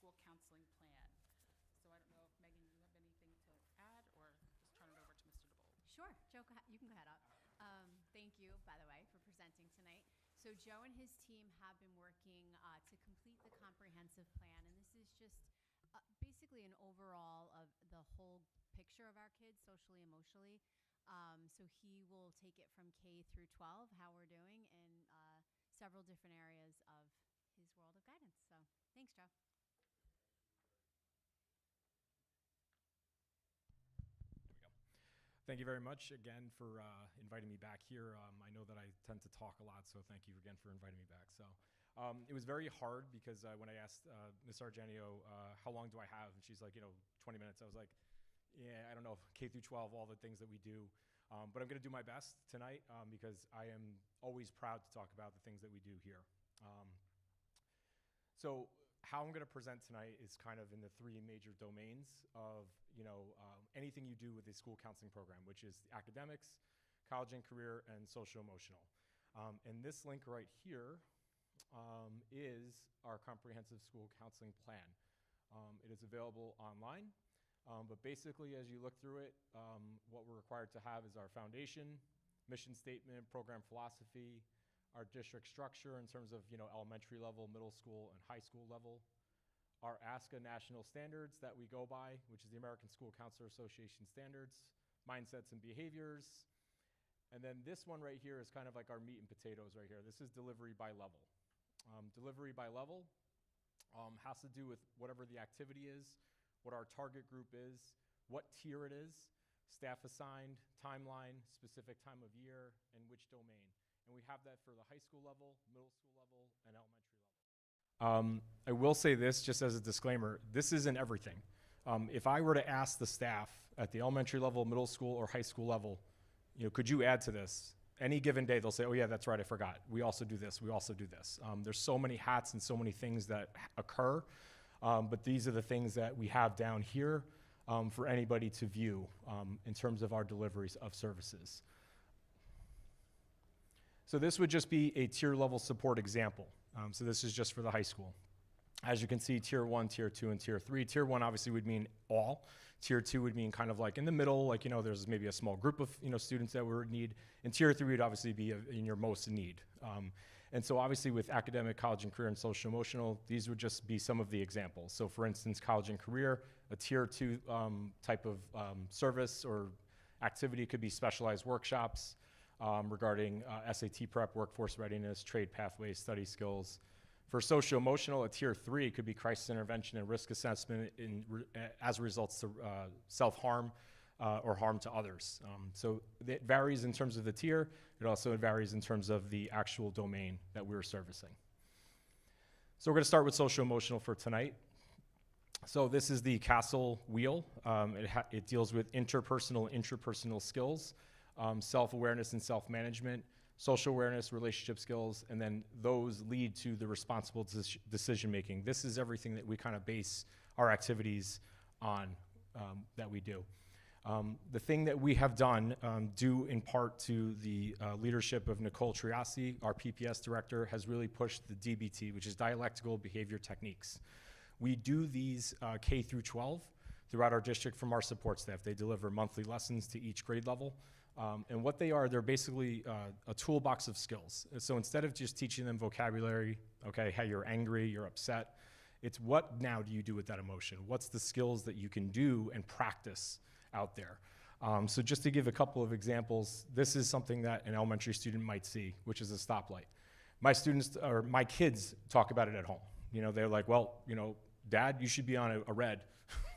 school counseling plan. So I don't know if, Megan, you have anything to add, or just turn it over to Mr. DeBold? Sure. Joe, you can go ahead up. Thank you, by the way, for presenting tonight. So Joe and his team have been working to complete the comprehensive plan, and this is just basically an overall of the whole picture of our kids, socially, emotionally. So he will take it from K through 12, how we're doing in several different areas of his world of guidance. So thanks, Joe. Thank you very much again for inviting me back here. I know that I tend to talk a lot, so thank you again for inviting me back. So it was very hard because when I asked Ms. Argenio, how long do I have? And she's like, 20 minutes. I was like, yeah, I don't know, K through 12, all the things that we do. But I'm going to do my best tonight because I am always proud to talk about the things that we do here. So how I'm going to present tonight is kind of in the three major domains of, anything you do with the school counseling program, which is academics, college and career, and social-emotional. And this link right here is our comprehensive school counseling plan. It is available online, but basically as you look through it, what we're required to have is our foundation, mission statement, program philosophy, our district structure in terms of elementary level, middle school, and high school level, our ASCA national standards that we go by, which is the American School Counselor Association standards, mindsets and behaviors. And then this one right here is kind of like our meat and potatoes right here. This is delivery by level. Delivery by level has to do with whatever the activity is, what our target group is, what tier it is, staff assigned, timeline, specific time of year, and which domain. And we have that for the high school level, middle school level, and elementary level. I will say this just as a disclaimer, this isn't everything. If I were to ask the staff at the elementary level, middle school, or high school level, could you add to this? Any given day, they'll say, oh yeah, that's right, I forgot. We also do this, we also do this. There's so many hats and so many things that occur, but these are the things that we have down here for anybody to view in terms of our deliveries of services. So this would just be a tier level support example. So this is just for the high school. As you can see, tier 1, tier 2, and tier 3. Tier 1 obviously would mean all. Tier 2 would mean kind of like in the middle, like, there's maybe a small group of, students that would need. And tier 3 would obviously be in your most need. And so obviously with academic, college and career, and social emotional, these would just be some of the examples. So for instance, college and career, a tier 2 type of service or activity could be specialized workshops regarding SAT prep, workforce readiness, trade pathways, study skills. For socio-emotional, a tier 3 could be crisis intervention and risk assessment as a result to self-harm or harm to others. So it varies in terms of the tier. It also varies in terms of the actual domain that we're servicing. So we're going to start with social-emotional for tonight. So this is the Castle wheel. It deals with interpersonal and intrapersonal skills, self-awareness and self-management, social awareness, relationship skills, and then those lead to the responsible decision-making. This is everything that we kind of base our activities on that we do. The thing that we have done, due in part to the leadership of Nicole Triassi, our PPS director, has really pushed the DBT, which is dialectical behavior techniques. We do these K through 12 throughout our district from our support staff. They deliver monthly lessons to each grade level. And what they are, they're basically a toolbox of skills. So instead of just teaching them vocabulary, okay, hey, you're angry, you're upset, it's what now do you do with that emotion? What's the skills that you can do and practice out there? So just to give a couple of examples, this is something that an elementary student might see, which is a stoplight. My students, or my kids, talk about it at home. They're like, well, Dad, you should be on a red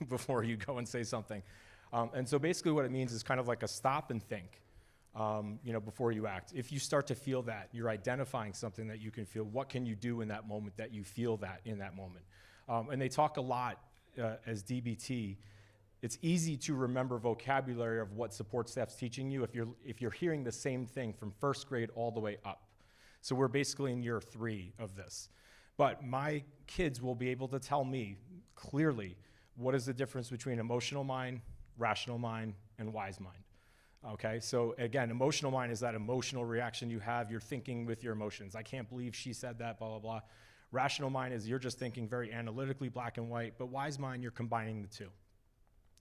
before you go and say something. And so basically what it means is kind of like a stop and think, before you act. If you start to feel that, you're identifying something that you can feel. What can you do in that moment that you feel that in that moment? And they talk a lot as DBT. It's easy to remember vocabulary of what support staff's teaching you if you're hearing the same thing from first grade all the way up. So we're basically in year 3 of this. But my kids will be able to tell me clearly what is the difference between emotional mind, rational mind, and wise mind. Okay, so again, emotional mind is that emotional reaction you have. You're thinking with your emotions. I can't believe she said that, blah, blah, blah. Rational mind is you're just thinking very analytically, black and white, but wise mind, you're combining the two.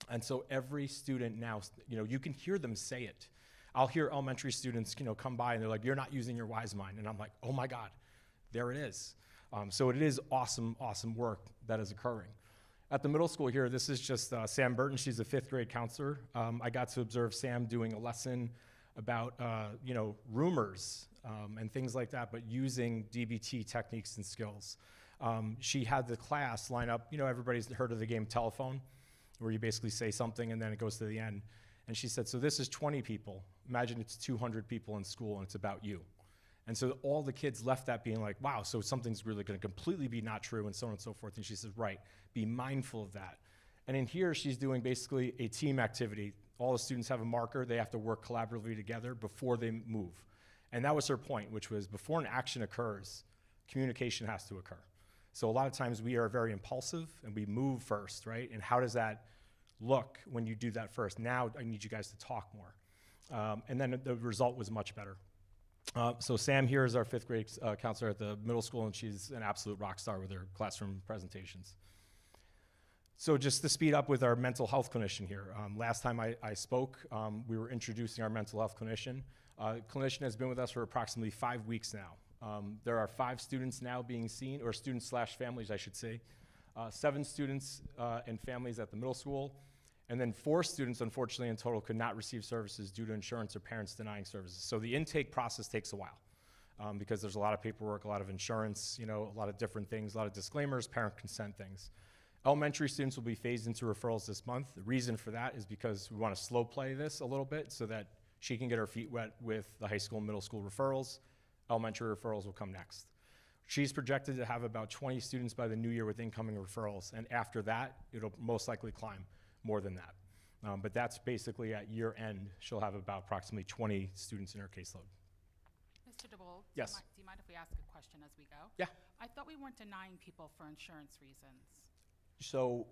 And so every student now, you can hear them say it. I'll hear elementary students, come by and they're like, you're not using your wise mind. And I'm like, oh my God, there it is. So it is awesome, awesome work that is occurring. At the middle school here, this is just Sam Burton. She's a 5th grade counselor. I got to observe Sam doing a lesson about, rumors and things like that, but using DBT techniques and skills. She had the class line up, everybody's heard of the game telephone, where you basically say something and then it goes to the end. And she said, so this is 20 people. Imagine it's 200 people in school and it's about you. And so all the kids left that being like, wow, so something's really going to completely be not true and so on and so forth. And she says, right, be mindful of that. And in here, she's doing basically a team activity. All the students have a marker. They have to work collaboratively together before they move. And that was her point, which was before an action occurs, communication has to occur. So a lot of times we are very impulsive and we move first, right? And how does that look when you do that first? Now I need you guys to talk more. And then the result was much better. So Sam here is our 5th grade counselor at the middle school, and she's an absolute rock star with her classroom presentations. So just to speed up with our mental health clinician here. Last time I spoke, we were introducing our mental health clinician. Clinician has been with us for approximately 5 weeks now. There are 5 students now being seen, or students/families, I should say. 7 students and families at the middle school, and then 4 students, unfortunately, in total, could not receive services due to insurance or parents denying services. So the intake process takes a while because there's a lot of paperwork, a lot of insurance, a lot of different things, a lot of disclaimers, parent consent things. Elementary students will be phased into referrals this month. The reason for that is because we want to slow play this a little bit so that she can get her feet wet with the high school and middle school referrals. Elementary referrals will come next. She's projected to have about 20 students by the new year with incoming referrals, and after that, it'll most likely climb more than that. But that's basically at year end, she'll have about approximately 20 students in her caseload. Mr. DeBold, Yes. do you mind if we ask a question as we go? Yeah. I thought we weren't denying people for insurance reasons. So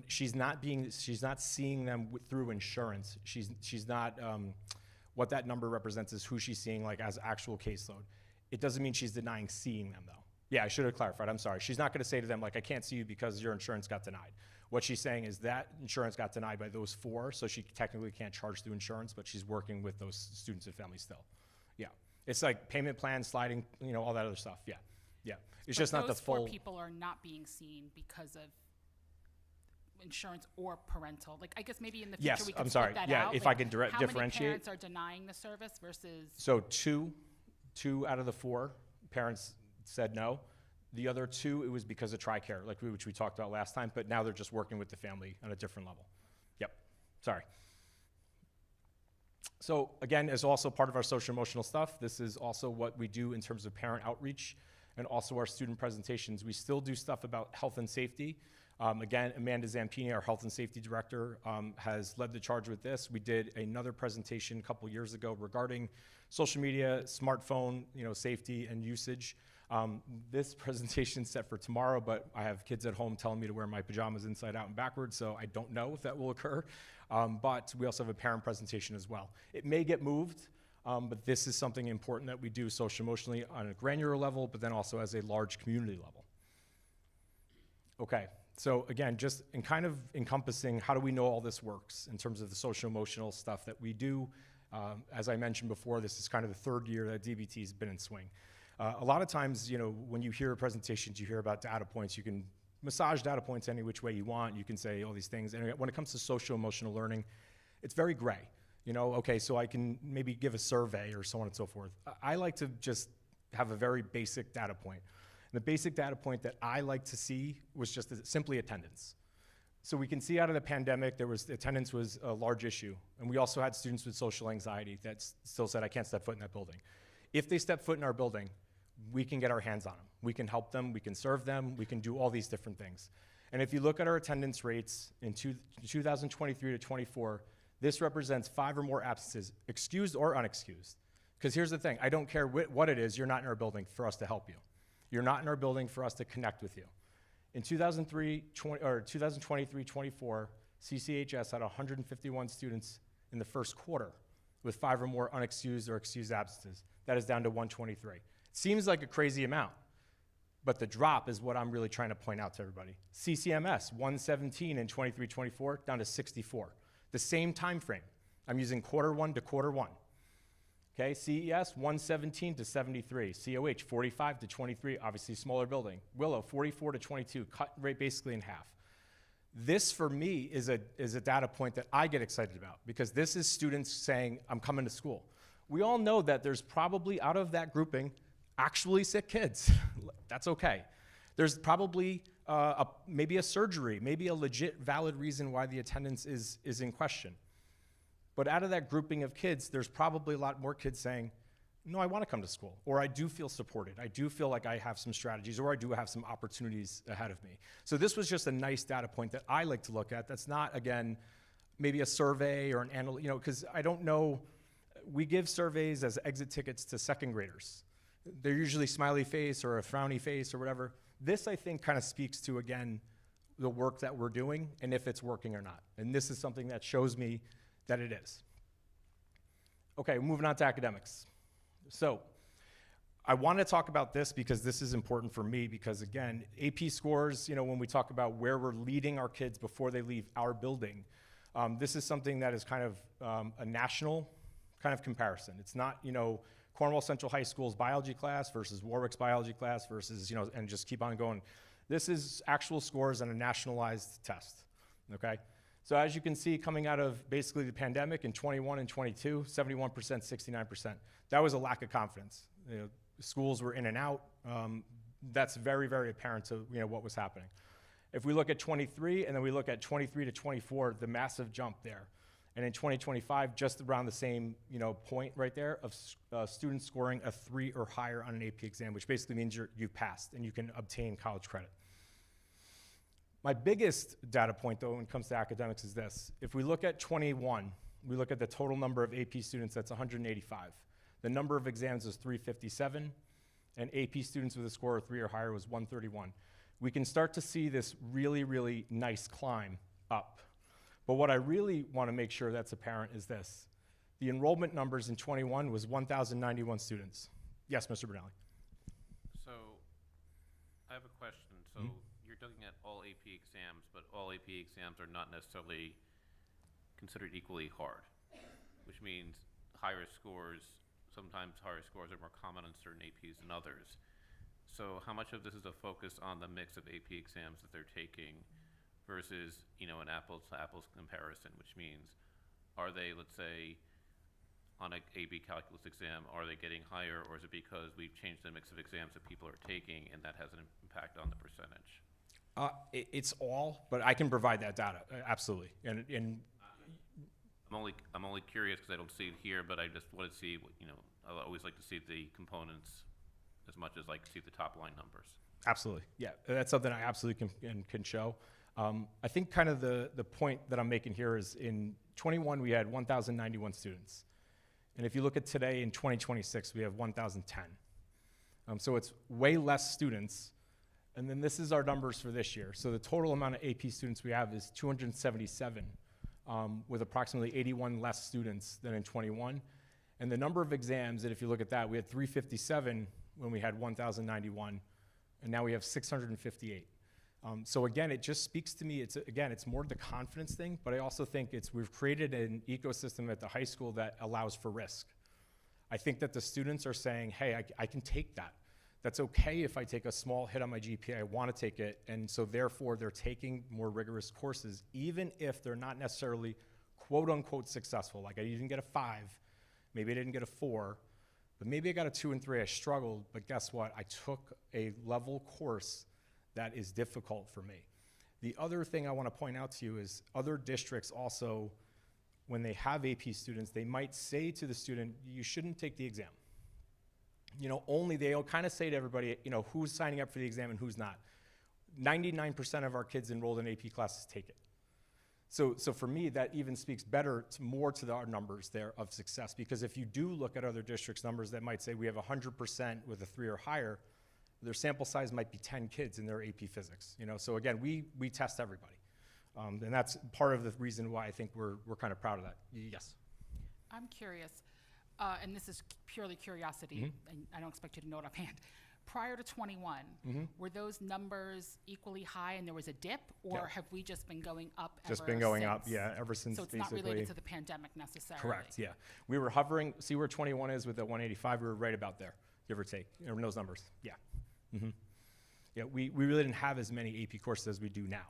she's not seeing them through insurance. She's not, what that number represents is who she's seeing like as actual caseload. It doesn't mean she's denying seeing them though. Yeah, I should have clarified, I'm sorry. She's not gonna say to them like, I can't see you because your insurance got denied. What she's saying is that insurance got denied by those 4, so she technically can't charge through insurance, but she's working with those students and families still. Yeah, it's like payment plans, sliding, all that other stuff, yeah. It's just not the full. Those 4 people are not being seen because of insurance or parental. Like, I guess maybe in the future we could split that out. Yeah, if like, I can differentiate. How many parents are denying the service versus? So two out of the 4 parents said no. The other 2, it was because of TRICARE, which we talked about last time, but now they're just working with the family on a different level. Yep, sorry. So again, as also part of our social emotional stuff, this is also what we do in terms of parent outreach and also our student presentations. We still do stuff about health and safety. Again, Amanda Zampini, our health and safety director, has led the charge with this. We did another presentation a couple years ago regarding social media, smartphone, safety and usage. This presentation's set for tomorrow, but I have kids at home telling me to wear my pajamas inside out and backwards, so I don't know if that will occur. But we also have a parent presentation as well. It may get moved, but this is something important that we do social emotionally on a granular level, but then also as a large community level. Okay, so again, just in kind of encompassing how do we know all this works in terms of the social emotional stuff that we do. As I mentioned before, this is kind of the 3rd year that DBT has been in swing. A lot of times, when you hear presentations, you hear about data points. You can massage data points any which way you want. You can say all these things. And when it comes to social emotional learning, it's very gray. Okay, so I can maybe give a survey or so on and so forth. I like to just have a very basic data point. And the basic data point that I like to see was just simply attendance. So we can see out of the pandemic, attendance was a large issue. And we also had students with social anxiety that still said, I can't step foot in that building. If they step foot in our building, we can get our hands on them. We can help them, we can serve them, we can do all these different things. And if you look at our attendance rates in 2023 to 24, this represents 5 or more absences, excused or unexcused. Because here's the thing, I don't care what it is, you're not in our building for us to help you. You're not in our building for us to connect with you. In 2023-24, CCHS had 151 students in the first quarter with 5 or more unexcused or excused absences. That is down to 123. Seems like a crazy amount, but the drop is what I'm really trying to point out to everybody. CCMS, 117 in 23-24, down to 64. The same time frame. I'm using quarter 1 to quarter 1. Okay, CES, 117 to 73. COH, 45 to 23, obviously smaller building. Willow, 44 to 22, cut rate basically in half. This, for me, is a data point that I get excited about, because this is students saying, I'm coming to school. We all know that there's probably, out of that grouping, actually sick kids. That's okay. There's probably maybe a surgery, maybe a legit valid reason why the attendance is in question. But out of that grouping of kids, there's probably a lot more kids saying, no, I want to come to school, or I do feel supported. I do feel like I have some strategies, or I do have some opportunities ahead of me. So this was just a nice data point that I like to look at. That's not, again, maybe a survey or an analysis, you know, because I don't know. We give surveys as exit tickets to second graders. They're usually smiley face or a frowny face or whatever. This, I think, kind of speaks to, again, the work that we're doing and if it's working or not. And this is something that shows me that it is. Okay, moving on to academics. So I want to talk about this because this is important for me, because again, AP scores, you know, when we talk about where we're leading our kids before they leave our building, this is something that is kind of a national kind of comparison. It's not, you know, Cornwall Central High School's biology class versus Warwick's biology class versus, you know, and just keep on going. This is actual scores on a nationalized test, okay? So as you can see, coming out of basically the pandemic in 21 and 22, 71%, 69%. That was a lack of confidence. You know, schools were in and out. That's very, very apparent to, you know, what was happening. If we look at 23 and then we look at 23 to 24, the massive jump there. And in 2025, just around the same, you know, point right there of students scoring a 3 or higher on an AP exam, which basically means you've passed and you can obtain college credit. My biggest data point, though, when it comes to academics is this. If we look at 21, we look at the total number of AP students, that's 185. The number of exams is 357, and AP students with a score of 3 or higher was 131. We can start to see this really, really nice climb up. But what I really want to make sure that's apparent is this. The enrollment numbers in 21 was 1,091 students. Yes, Mr. Brunelli. So I have a question. So you're looking at all AP exams, but all AP exams are not necessarily considered equally hard, which means sometimes higher scores are more common on certain APs than others. So how much of this is a focus on the mix of AP exams that they're taking versus, you know, an apples to apples comparison, which means, are they, let's say, on an AB calculus exam, are they getting higher, or is it because we've changed the mix of exams that people are taking and that has an impact on the percentage? It's all, but I can provide that data, absolutely. And I'm only curious because I don't see it here, but I just want to see, you know, I always like to see the components as much as like to see the top line numbers. Absolutely, yeah, that's something I absolutely can show. I think kind of the point that I'm making here is in 21 we had 1,091 students, and if you look at today in 2026 we have 1,010. So it's way less students, and then this is our numbers for this year. So the total amount of AP students we have is 277, with approximately 81 less students than in 21. And the number of exams, that if you look at that, we had 357 when we had 1,091, and now we have 658. So again, it just speaks to me, it's more the confidence thing, but I also think we've created an ecosystem at the high school that allows for risk. I think that the students are saying, hey, I can take that. That's okay if I take a small hit on my GPA, I want to take it, and so therefore they're taking more rigorous courses, even if they're not necessarily quote unquote successful. Like I didn't get a 5, maybe I didn't get a 4, but maybe I got a 2 and 3, I struggled, but guess what? I took a level course that is difficult for me. The other thing I want to point out to you is other districts also, when they have AP students, they might say to the student, you shouldn't take the exam. You know, they'll kind of say to everybody, you know, who's signing up for the exam and who's not. 99% of our kids enrolled in AP classes take it. So for me, that even speaks more to our numbers there of success, because if you do look at other districts' numbers that might say we have 100% with a 3 or higher, their sample size might be 10 kids in their AP physics. You know, so again, we test everybody, and that's part of the reason why I think we're kind of proud of that. Yes. I'm curious. and this is purely curiosity, and I don't expect you to know it offhand. Prior to 21, were those numbers equally high and there was a dip, or Yeah. have we just been going up Just been going up, since? yeah, ever since So it's basically. not related to the pandemic necessarily? Correct, yeah. We were hovering, see where 21 is with the 185, we were right about there, give or take, in those numbers, yeah. Yeah, we really didn't have as many AP courses as we do now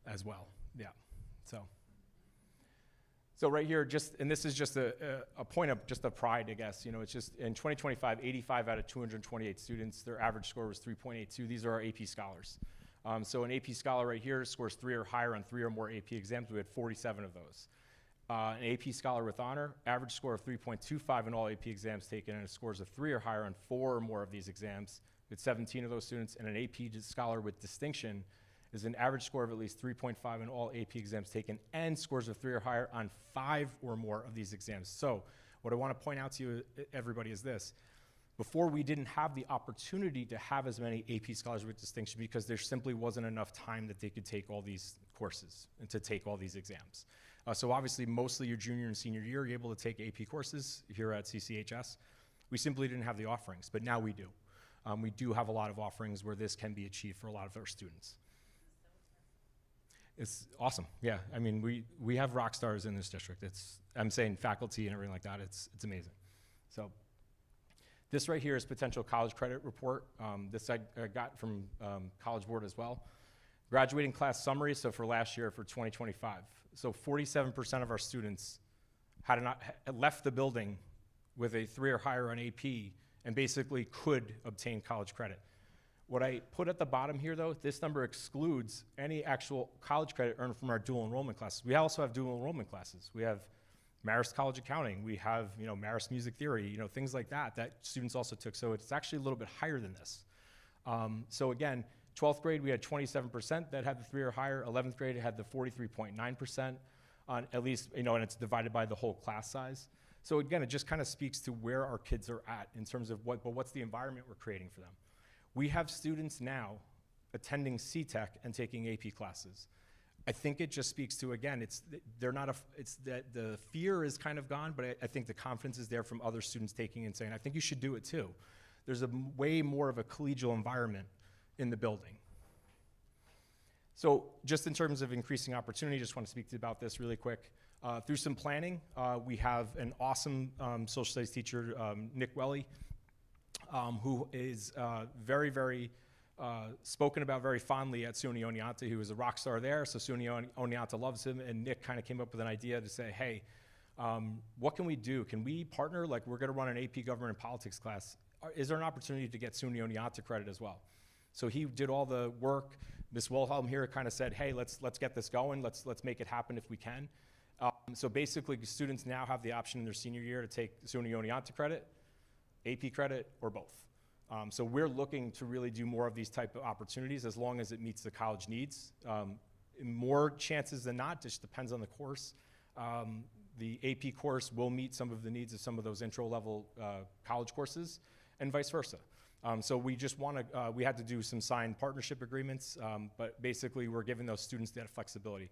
as well, yeah, so. So right here, and this is just a point of just a pride, I guess. You know, it's just in 2025, 85 out of 228 students, their average score was 3.82. These are our AP scholars. So an AP scholar right here scores 3 or higher on 3 or more AP exams. We had 47 of those. An AP scholar with honor, average score of 3.25 in all AP exams taken, and scores of 3 or higher on 4 or more of these exams. We had 17 of those students, and an AP scholar with distinction is an average score of at least 3.5 in all AP exams taken and scores of 3 or higher on 5 or more of these exams. So what I want to point out to you, everybody, is this. Before, we didn't have the opportunity to have as many AP scholars with distinction because there simply wasn't enough time that they could take all these courses and to take all these exams. So obviously, mostly your junior and senior year, you're able to take AP courses here at CCHS. We simply didn't have the offerings, but now we do. We do have a lot of offerings where this can be achieved for a lot of our students. It's awesome, yeah. I mean, we have rock stars in this district. I'm saying faculty and everything like that, it's amazing. So this right here is potential college credit report. This I got from College Board as well. Graduating class summary, so for last year, for 2025. So 47% of our students had left the building with a 3 or higher on AP and basically could obtain college credit. What I put at the bottom here, though, this number excludes any actual college credit earned from our dual enrollment classes. We also have dual enrollment classes. We have Marist College Accounting. We have, Marist Music Theory, things like that students also took. So it's actually a little bit higher than this. So again, 12th grade, we had 27% that had the 3 or higher. 11th grade had the 43.9% on at least, and it's divided by the whole class size. So again, it just kind of speaks to where our kids are at in terms of what's the environment we're creating for them. We have students now attending CTEC and taking AP classes. I think it just speaks to, again, it's that the fear is kind of gone, but I think the confidence is there from other students taking and saying, I think you should do it too. There's a way more of a collegial environment in the building. So just in terms of increasing opportunity, just want to speak about this really quick. Through some planning, we have an awesome social studies teacher, Nick Welly, who is very, very spoken about very fondly at SUNY Oneonta. He was a rock star there, so SUNY Oneonta loves him, and Nick kind of came up with an idea to say, hey, what can we do? Can we partner? Like, we're gonna run an AP Government and Politics class. Is there an opportunity to get SUNY Oneonta credit as well? So he did all the work. Ms. Wilhelm here kind of said, hey, let's get this going. Let's make it happen if we can. So basically, students now have the option in their senior year to take SUNY Oneonta credit, AP credit, or both. So we're looking to really do more of these type of opportunities as long as it meets the college needs. More chances than not, just depends on the course. The AP course will meet some of the needs of some of those intro-level college courses, and vice versa. So we just want to, we had to do some signed partnership agreements, but basically we're giving those students that flexibility.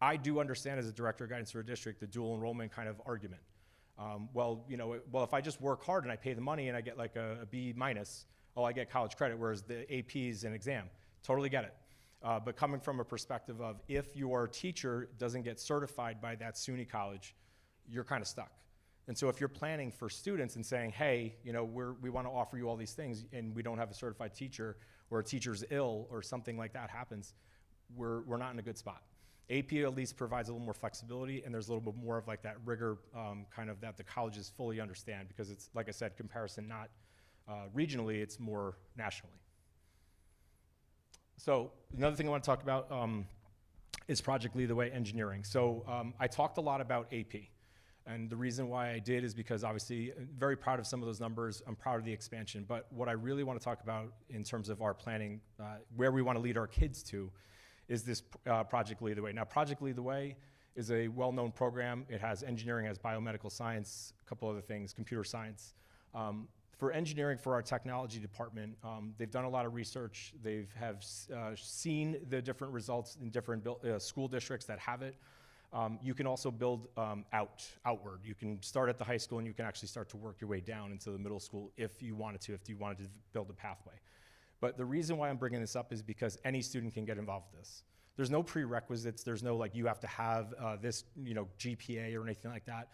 I do understand as a director of guidance for a district the dual enrollment kind of argument. Well, if I just work hard and I pay the money and I get like a B minus, I get college credit, whereas the AP is an exam. Totally get it. But coming from a perspective of if your teacher doesn't get certified by that SUNY college, you're kind of stuck. And so if you're planning for students and saying, hey, we want to offer you all these things and we don't have a certified teacher, or a teacher's ill or something like that happens, we're not in a good spot. AP at least provides a little more flexibility, and there's a little bit more of like that rigor kind of that the colleges fully understand, because it's, like I said, comparison not regionally, it's more nationally. So another thing I want to talk about is Project Lead the Way engineering. So I talked a lot about AP. And the reason why I did is because obviously I'm very proud of some of those numbers. I'm proud of the expansion. But what I really want to talk about in terms of our planning, where we want to lead our kids to, is this Project Lead the Way. Now, Project Lead the Way is a well-known program. It has engineering, has biomedical science, a couple other things, computer science. For engineering, for our technology department, they've done a lot of research. They have seen the different results in different school districts that have it. You can also build outward. You can start at the high school and you can actually start to work your way down into the middle school if you wanted to build a pathway. But the reason why I'm bringing this up is because any student can get involved with this. There's no prerequisites. There's no like you have to have this GPA or anything like that.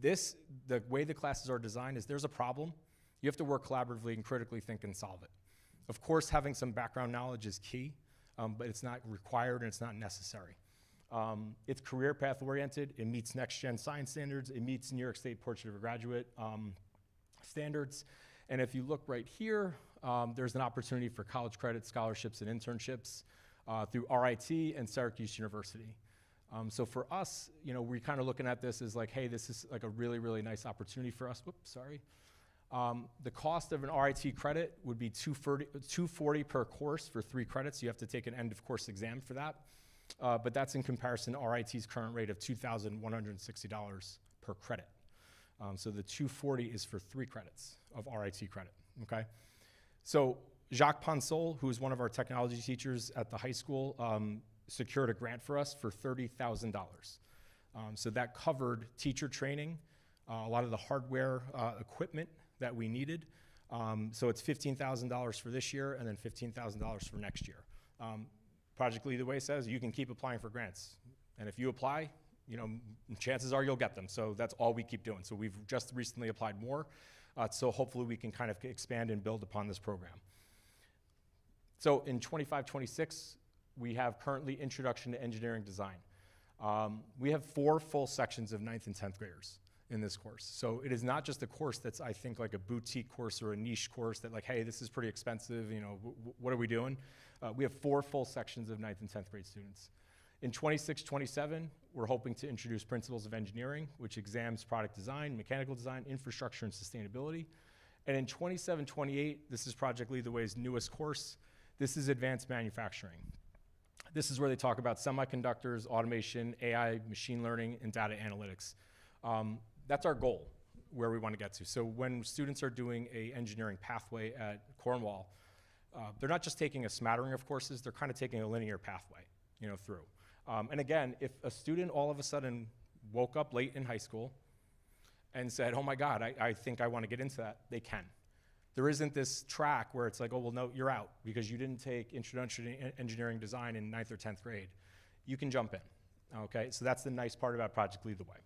The way the classes are designed is there's a problem. You have to work collaboratively and critically think and solve it. Of course, having some background knowledge is key, but it's not required and it's not necessary. It's career path oriented. It meets next gen science standards. It meets New York State Portrait of a Graduate standards. And if you look right here, there's an opportunity for college credit, scholarships, and internships through RIT and Syracuse University. So for us, we're kind of looking at this as like, hey, this is like a really, really nice opportunity for us. Whoops, sorry. The cost of an RIT credit would be $240 per course for 3 credits. You have to take an end of course exam for that. But that's in comparison to RIT's current rate of $2,160 per credit. So the $240 is for 3 credits of RIT credit, okay? So Jacques Ponsol, who is one of our technology teachers at the high school, secured a grant for us for $30,000. So that covered teacher training, a lot of the hardware equipment that we needed. So it's $15,000 for this year and then $15,000 for next year. Project Lead the Way says you can keep applying for grants. And if you apply, chances are you'll get them. So that's all we keep doing. So we've just recently applied more. So hopefully we can kind of expand and build upon this program. So in 25-26, we have currently Introduction to Engineering Design. We have 4 full sections of 9th and 10th graders in this course. So it is not just a course that's, I think, like a boutique course or a niche course that like, hey, this is pretty expensive, what are we doing? We have 4 full sections of 9th and 10th grade students. In 26-27, we're hoping to introduce Principles of Engineering, which examines product design, mechanical design, infrastructure, and sustainability. And in 27-28, this is Project Lead the Way's newest course. This is Advanced Manufacturing. This is where they talk about semiconductors, automation, AI, machine learning, and data analytics. That's our goal, where we want to get to. So when students are doing an engineering pathway at Cornwall, they're not just taking a smattering of courses, they're kind of taking a linear pathway, through. And again, if a student all of a sudden woke up late in high school and said, oh my God, I think I want to get into that, they can. There isn't this track where it's like, oh, well, no, you're out because you didn't take Introduction to Engineering Design in 9th or 10th grade. You can jump in, okay? So that's the nice part about Project Lead the Way.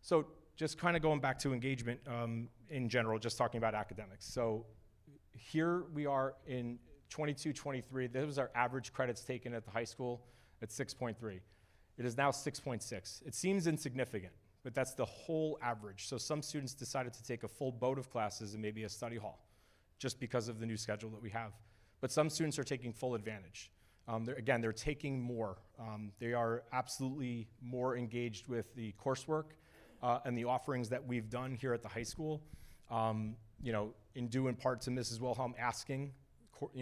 So just kind of going back to engagement in general, just talking about academics. So here we are in 22-23. This was our average credits taken at the high school at 6.3. It is now 6.6. It seems insignificant, but that's the whole average. So some students decided to take a full boat of classes and maybe a study hall just because of the new schedule that we have. But some students are taking full advantage. They're taking more. They are absolutely more engaged with the coursework and the offerings that we've done here at the high school. In due in part to Mrs. Wilhelm asking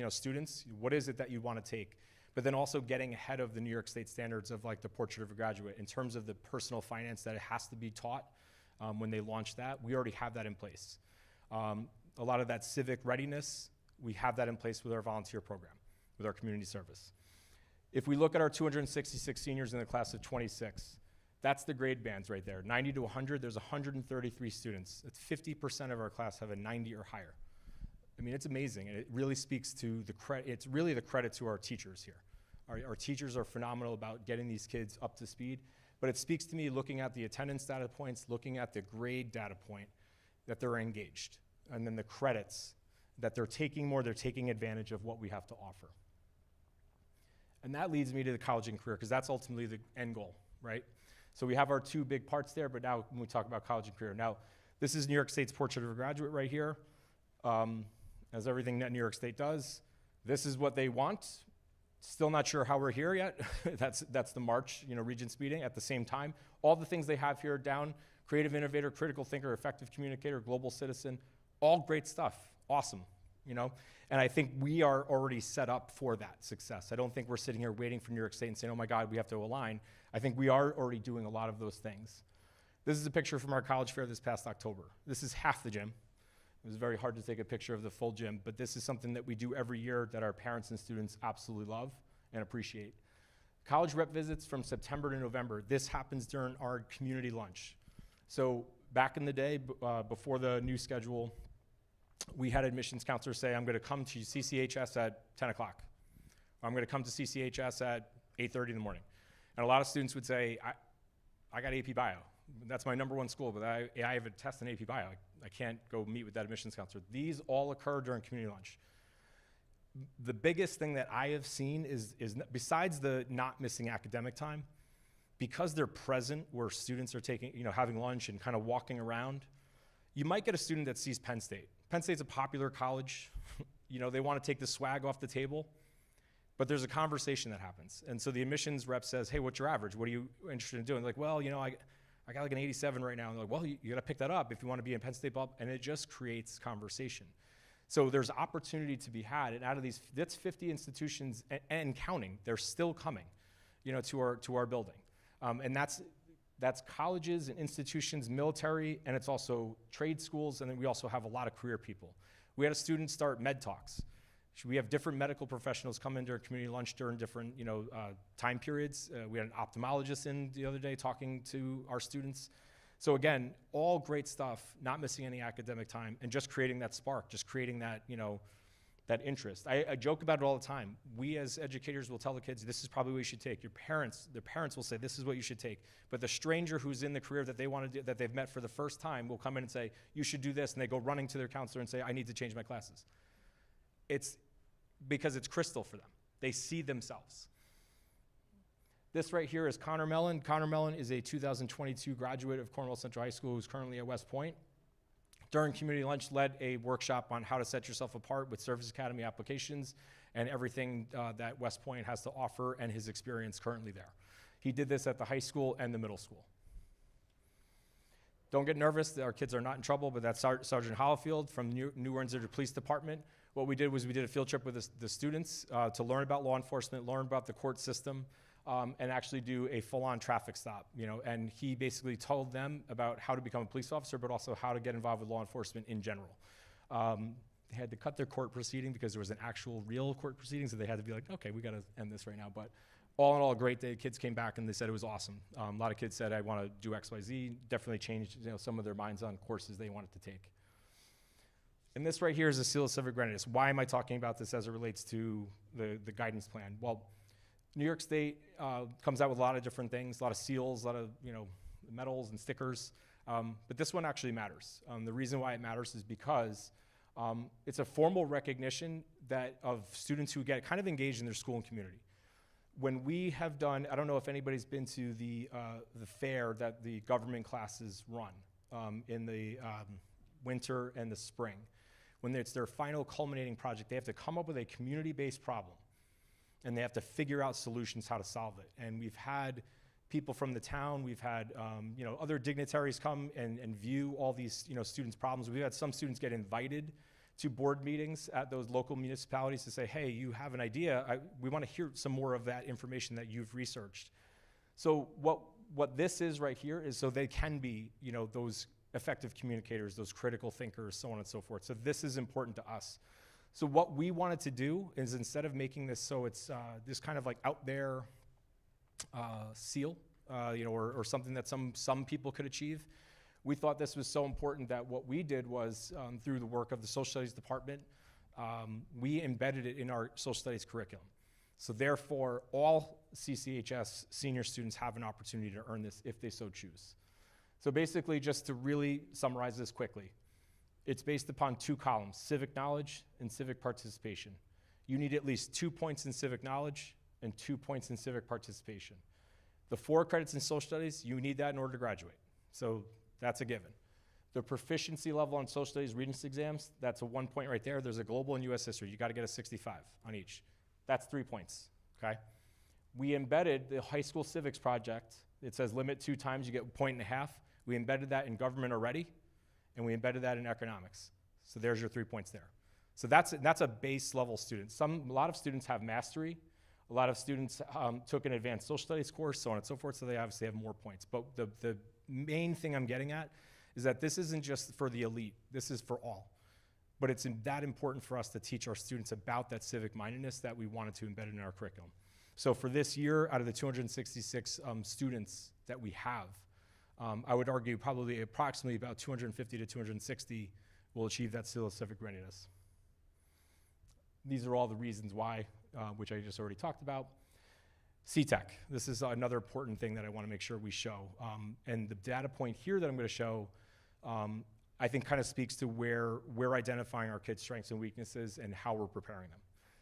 students, what is it that you want to take? But then also getting ahead of the New York State standards of like the Portrait of a Graduate in terms of the personal finance that it has to be taught when they launch that. We already have that in place. A lot of that civic readiness, we have that in place with our volunteer program, with our community service. If we look at our 266 seniors in the class of 26, that's the grade bands right there. 90 to 100, there's 133 students. That's 50% of our class have a 90 or higher. I mean, it's amazing, and it really speaks to the credit. It's really the credit to our teachers here. Our teachers are phenomenal about getting these kids up to speed, but it speaks to me looking at the attendance data points, looking at the grade data point, that they're engaged, and then the credits, that they're taking more, they're taking advantage of what we have to offer. And that leads me to the college and career, because that's ultimately the end goal, right? So we have our 2 big parts there, but now when we talk about college and career, now this is New York State's Portrait of a Graduate right here. As everything that New York State does, this is what they want. Still not sure how we're here yet. that's the March, Regents meeting at the same time. All the things they have here down, creative innovator, critical thinker, effective communicator, global citizen, all great stuff, awesome, And I think we are already set up for that success. I don't think we're sitting here waiting for New York State and saying, oh my God, we have to align. I think we are already doing a lot of those things. This is a picture from our college fair this past October. This is half the gym. It was very hard to take a picture of the full gym, but this is something that we do every year that our parents and students absolutely love and appreciate. College rep visits from September to November. This happens during our community lunch. So back in the day, before the new schedule, we had admissions counselors say, I'm going to come to CCHS at 10 o'clock. I'm going to come to CCHS at 8:30 in the morning. And a lot of students would say, I got AP Bio. That's my #1 school, but I have a test in AP Bio. I can't go meet with that admissions counselor. These all occur during community lunch. The biggest thing that I have seen is besides the not missing academic time, because they're present where students are taking, having lunch and kind of walking around, you might get a student that sees Penn State. Penn State's a popular college. They want to take the swag off the table, but there's a conversation that happens. And so the admissions rep says, hey, what's your average? What are you interested in doing? They're like, well, I got like an 87 right now. And they're like, well, you got to pick that up if you want to be in Penn State Bob. And it just creates conversation. So there's opportunity to be had. And out of these, that's 50 institutions and counting. They're still coming, to our building. And that's colleges and institutions, military, and it's also trade schools. And then we also have a lot of career people. We had a student start med talks. We have different medical professionals come in during community lunch during different, time periods. We had an ophthalmologist in the other day talking to our students. So again, all great stuff, not missing any academic time, and just creating that spark, just creating that, that interest. I joke about it all the time. We as educators will tell the kids, this is probably what you should take. Their parents will say, this is what you should take. But the stranger who's in the career that they want to do, that they've met for the first time, will come in and say, you should do this, and they go running to their counselor and say, I need to change my classes. It's because it's crystal for them. They see themselves. This right here is Connor Mellon. Connor Mellon is a 2022 graduate of Cornwall Central High School who's currently at West Point. During community lunch, led a workshop on how to set yourself apart with Service Academy applications and everything that West Point has to offer and his experience currently there. He did this at the high school and the middle school. Don't get nervous, our kids are not in trouble, but that's Sergeant Hollifield from New Windsor Police Department. What we did was we did a field trip with the students to learn about law enforcement, learn about the court system, and actually do a full-on traffic stop. And he basically told them about how to become a police officer, but also how to get involved with law enforcement in general. They had to cut their court proceeding because there was an actual real court proceeding, so they had to be like, okay, we got to end this right now. But all in all, a great day. Kids came back and they said it was awesome. A lot of kids said, I want to do X, Y, Z. Definitely changed some of their minds on courses they wanted to take. And this right here is a seal of civic readiness. Why am I talking about this as it relates to the guidance plan? Well, New York State comes out with a lot of different things, a lot of seals, a lot of medals and stickers, but this one actually matters. The reason why it matters is because it's a formal recognition of students who get kind of engaged in their school and community. When we have done, I don't know if anybody's been to the fair that the government classes run in the winter and the spring. When it's their final culminating project, they have to come up with a community-based problem, and they have to figure out solutions how to solve it. And we've had people from the town, we've had other dignitaries come and view all these students' problems. We've had some students get invited to board meetings at those local municipalities to say, hey, you have an idea, we want to hear some more of that information that you've researched. So what this is right here is so they can be those effective communicators, those critical thinkers, so on and so forth. So this is important to us. So what we wanted to do is instead of making this so it's this kind of like out there seal, or something that some people could achieve, we thought this was so important that what we did was through the work of the social studies department, we embedded it in our social studies curriculum. So therefore, all CCHS senior students have an opportunity to earn this if they so choose. So basically, just to really summarize this quickly, it's based upon 2 columns, civic knowledge and civic participation. You need at least 2 points in civic knowledge and 2 points in civic participation. The 4 credits in social studies, you need that in order to graduate. So that's a given. The proficiency level on social studies reading exams, that's a 1 point right there. There's a global and US history. You got to get a 65 on each. That's 3 points, okay? We embedded the high school civics project. It says limit 2 times, you get 1.5 points. We embedded that in government already, and we embedded that in economics. So there's your 3 points there. So that's a base level student. A lot of students have mastery. A lot of students took an advanced social studies course, so on and so forth, so they obviously have more points. But the main thing I'm getting at is that this isn't just for the elite, this is for all. But it's that important for us to teach our students about that civic mindedness that we wanted to embed in our curriculum. So for this year, out of the 266 students that we have, I would argue probably approximately about 250 to 260 will achieve that seal of civic readiness. These are all the reasons why, which I just already talked about. CTEC, this is another important thing that I want to make sure we show. And the data point here that I'm going to show, I think kind of speaks to where we're identifying our kids' strengths and weaknesses and how we're preparing them.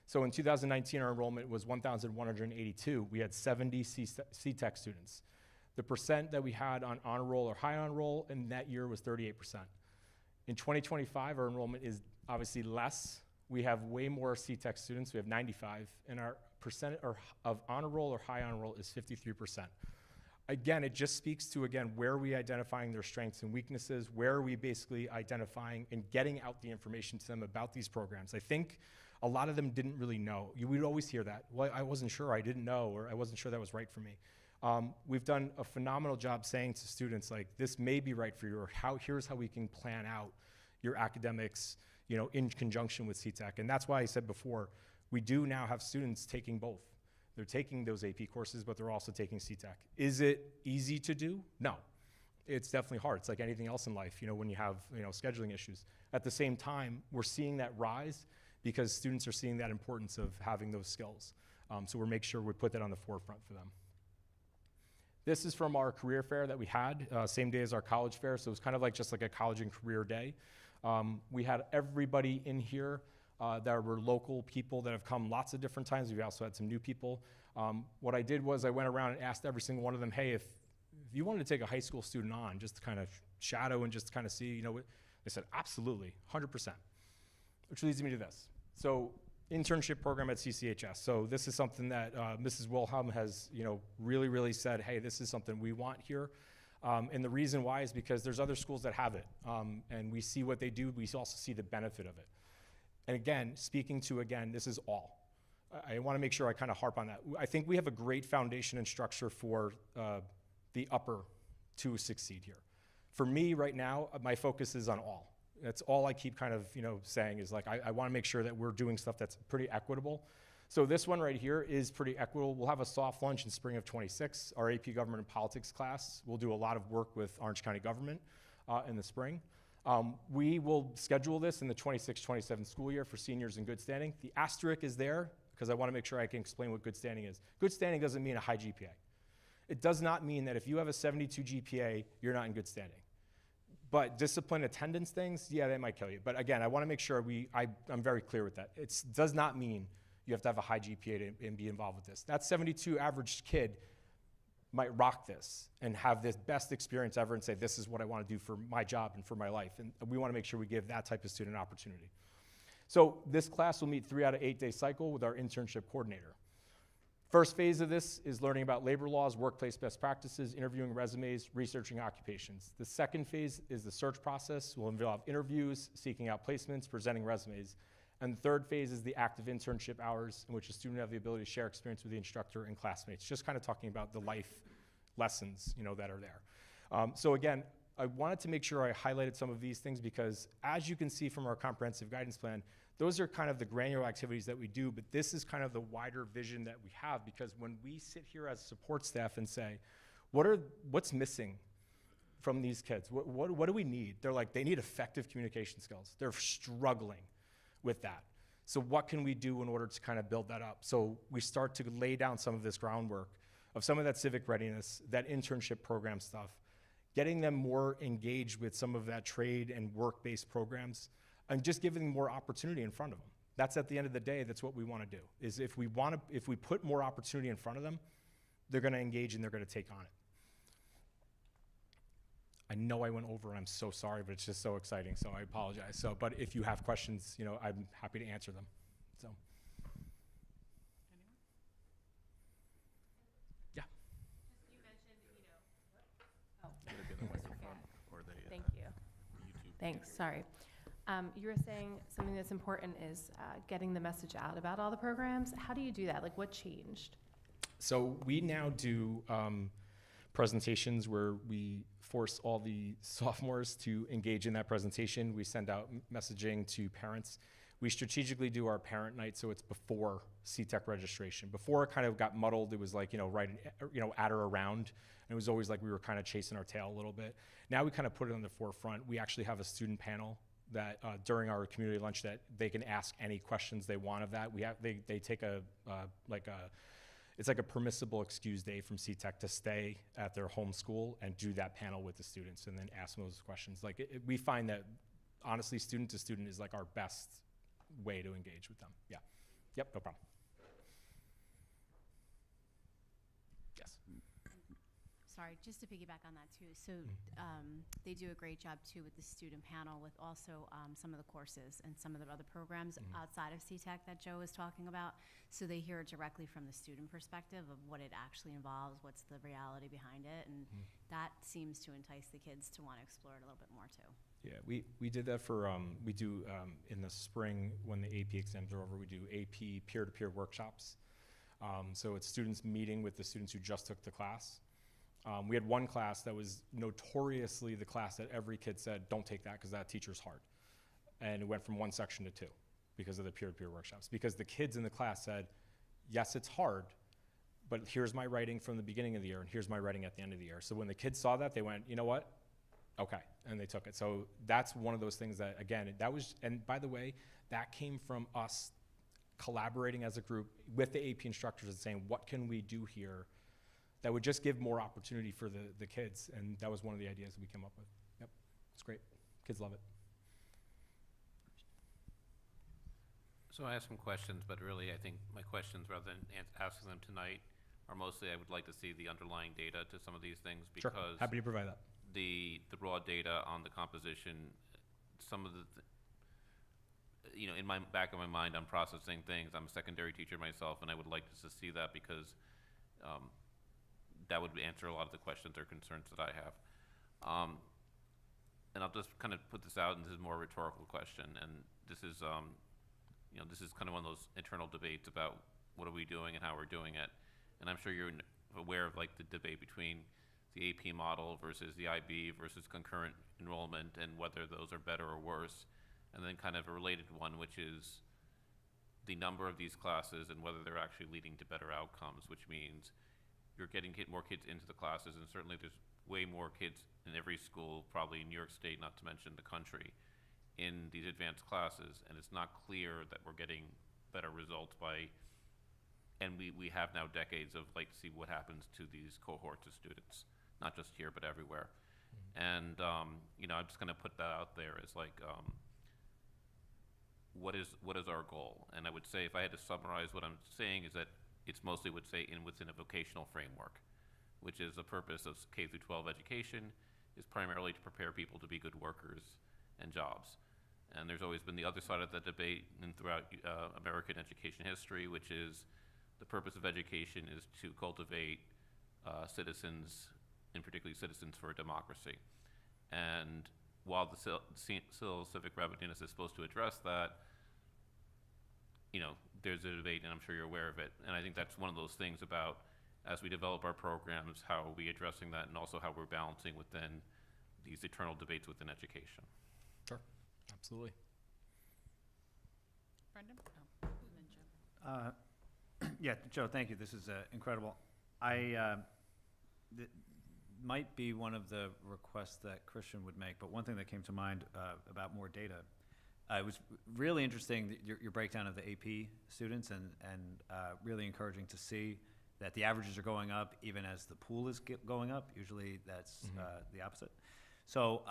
So in 2019, our enrollment was 1,182. We had 70 CTEC students. The percent that we had on honor roll or high honor roll in that year was 38%. In 2025, our enrollment is obviously less. We have way more CTEC students. We have 95, and our percent of honor roll or high honor roll is 53%. Again, it just speaks to, again, where are we identifying their strengths and weaknesses? Where are we basically identifying and getting out the information to them about these programs? I think a lot of them didn't really know. We'd always hear that. Well, I wasn't sure, I didn't know, or I wasn't sure that was right for me. We've done a phenomenal job saying to students, like, this may be right for you, or here's how we can plan out your academics, you know, in conjunction with CTEC. And that's why I said before, we do now have students taking both. They're taking those AP courses, but they're also taking CTEC. Is it easy to do? No. It's definitely hard. It's like anything else in life, you know, when you have, you know, scheduling issues. At the same time, we're seeing that rise because students are seeing that importance of having those skills. So we're making sure we put that on the forefront for them. This is from our career fair that we had, same day as our college fair, so it was kind of like just like a college and career day. We had everybody in here that were local people that have come lots of different times. We also had some new people. What I did was I went around and asked every single one of them, hey, if you wanted to take a high school student on just to kind of shadow and just to kind of see, you know, they said, absolutely, 100%. Which leads me to this. So internship program at CCHS. So this is something that Mrs. Wilhelm has, you know, really said, hey, this is something we want here. And the reason why is because there's other schools that have it. And we see what they do. We also see the benefit of it. And again, speaking to, again, this is all. I want to make sure I kind of harp on that. I think we have a great foundation and structure for the upper to succeed here. For me right now, my focus is on all. That's all I keep kind of, you know, saying is like, I want to make sure that we're doing stuff that's pretty equitable. So this one right here is pretty equitable. We'll have a soft lunch in spring of 26, our AP Government and Politics class. We'll do a lot of work with Orange County government in the spring. We will schedule this in the 26-27 school year for seniors in good standing. The asterisk is there because I want to make sure I can explain what good standing is. Good standing doesn't mean a high GPA. It does not mean that if you have a 72 GPA, you're not in good standing. But discipline attendance things, yeah, they might kill you. But again, I want to make sure I'm very clear with that. It does not mean you have to have a high GPA and be involved with this. That 72 average kid might rock this and have this best experience ever and say, this is what I want to do for my job and for my life. And we want to make sure we give that type of student opportunity. So this class will meet 3 out of 8 day cycle with our internship coordinator. First phase of this is learning about labor laws, workplace best practices, interviewing resumes, researching occupations. The second phase is the search process. Will involve interviews, seeking out placements, presenting resumes. And the third phase is the active internship hours in which a student have the ability to share experience with the instructor and classmates, just kind of talking about the life lessons, you know, that are there. So again, I wanted to make sure I highlighted some of these things because as you can see from our comprehensive guidance plan, those are kind of the granular activities that we do, but this is kind of the wider vision that we have because when we sit here as support staff and say, what's missing from these kids? What do we need? They're like, they need effective communication skills. They're struggling with that. So what can we do in order to kind of build that up? So we start to lay down some of this groundwork of some of that civic readiness, that internship program stuff, getting them more engaged with some of that trade and work-based programs, and just giving them more opportunity in front of them. That's at the end of the day, that's what we want to do, is if we put more opportunity in front of them, they're going to engage and they're going to take on it. I know I went over and I'm so sorry, but it's just so exciting, so I apologize. So, but if you have questions, you know, I'm happy to answer them. So. Yeah. You mentioned, Thank you. Thanks, sorry. You were saying something that's important is getting the message out about all the programs. How do you do that? Like, what changed? So we now do presentations where we force all the sophomores to engage in that presentation. We send out messaging to parents. We strategically do our parent night so it's before CTEC registration. Before it kind of got muddled, it was like, right, at or around. And it was always like we were kind of chasing our tail a little bit. Now we kind of put it on the forefront. We actually have a student panel that during our community lunch that they can ask any questions they want of that. They take it's like a permissible excuse day from CTEC to stay at their home school and do that panel with the students and then ask them those questions. Like we find that honestly, student to student is like our best way to engage with them. Yeah. Yep, no problem. Yes. Sorry, just to piggyback on that too. So they do a great job too with the student panel with also some of the courses and some of the other programs outside of CTEC that Joe was talking about. So they hear it directly from the student perspective of what it actually involves, what's the reality behind it. And that seems to entice the kids to want to explore it a little bit more too. Yeah, we did that for, we do in the spring when the AP exams are over, we do AP peer-to-peer workshops. So it's students meeting with the students who just took the class. We had one class that was notoriously the class that every kid said, don't take that because that teacher's hard. And it went from one section to two because of the peer-to-peer workshops. Because the kids in the class said, yes, it's hard, but here's my writing from the beginning of the year and here's my writing at the end of the year. So when the kids saw that, they went, you know what? Okay, and they took it. So that's one of those things that, again, and by the way, that came from us collaborating as a group with the AP instructors and saying, what can we do here that would just give more opportunity for the kids? And that was one of the ideas that we came up with. Yep, it's great. Kids love it. So I asked some questions, but really I think my questions, rather than asking them tonight, are mostly I would like to see the underlying data to some of these things because sure. Happy to provide that. The raw data on the composition, some of the, in my back of my mind, I'm processing things. I'm a secondary teacher myself, and I would like to see that because that would answer a lot of the questions or concerns that I have. And I'll just kind of put this out, and this is more a rhetorical question, and this is, this is kind of one of those internal debates about what are we doing and how we're doing it. And I'm sure you're aware of like the debate between the AP model versus the IB versus concurrent enrollment and whether those are better or worse. And then kind of a related one, which is the number of these classes and whether they're actually leading to better outcomes, which means you're getting more kids into the classes, and certainly there's way more kids in every school, probably in New York State, not to mention the country, in these advanced classes, and it's not clear that we're getting better results by, and we have now decades of like, see what happens to these cohorts of students. Not just here, but everywhere. And, I'm just gonna put that out there as like, what is our goal? And I would say, if I had to summarize what I'm saying, is that it's mostly within a vocational framework, which is the purpose of K through 12 education is primarily to prepare people to be good workers and jobs. And there's always been the other side of the debate and throughout American education history, which is the purpose of education is to cultivate citizens, and particularly citizens for a democracy. And while the civil civic readiness is supposed to address that, there's a debate, and I'm sure you're aware of it. And I think that's one of those things about, as we develop our programs, how are we addressing that, and also how we're balancing within these eternal debates within education. Sure, absolutely. Brendan? Oh, and then Joe. Yeah, Joe, thank you. This is incredible. Might be one of the requests that Christian would make, but one thing that came to mind about more data, it was really interesting, your breakdown of the AP students, and really encouraging to see that the averages are going up even as the pool is going up. Usually that's the opposite. So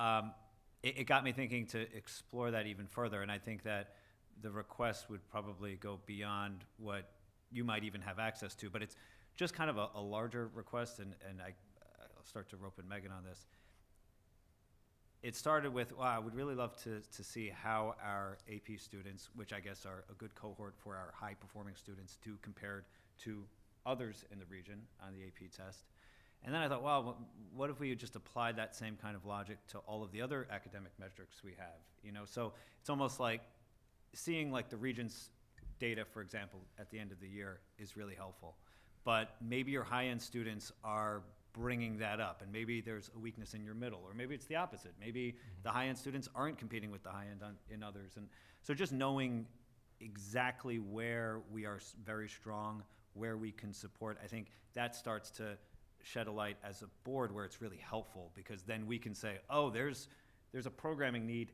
it got me thinking to explore that even further, and I think that the request would probably go beyond what you might even have access to, but it's just kind of a larger request, and I'll start to rope in Megan on this. It started with, I would really love to see how our AP students, which I guess are a good cohort for our high-performing students, do compared to others in the region on the AP test. And then I thought, well, what if we just applied that same kind of logic to all of the other academic metrics we have? So it's almost like seeing like the region's data, for example, at the end of the year is really helpful. But maybe your high-end students are bringing that up, and maybe there's a weakness in your middle, or maybe it's the opposite. Maybe the high-end students aren't competing with the high-end in others. And so just knowing exactly where we are very strong, where we can support. I think that starts to shed a light as a board where it's really helpful, because then we can say, oh, there's a programming need,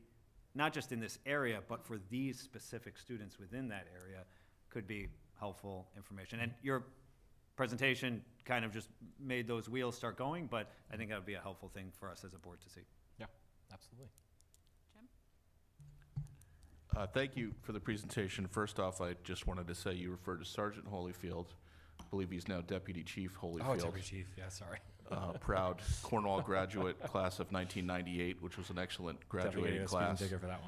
not just in this area, but for these specific students within that area, could be helpful information. And your presentation kind of just made those wheels start going, but I think that would be a helpful thing for us as a board to see. Yeah, absolutely. Jim? Thank you for the presentation. First off, I just wanted to say you referred to Sergeant Holyfield. I believe he's now Deputy Chief Holyfield. Oh, Deputy Chief, yeah, sorry. Proud Cornwall graduate, class of 1998, which was an excellent graduating class. Digger for that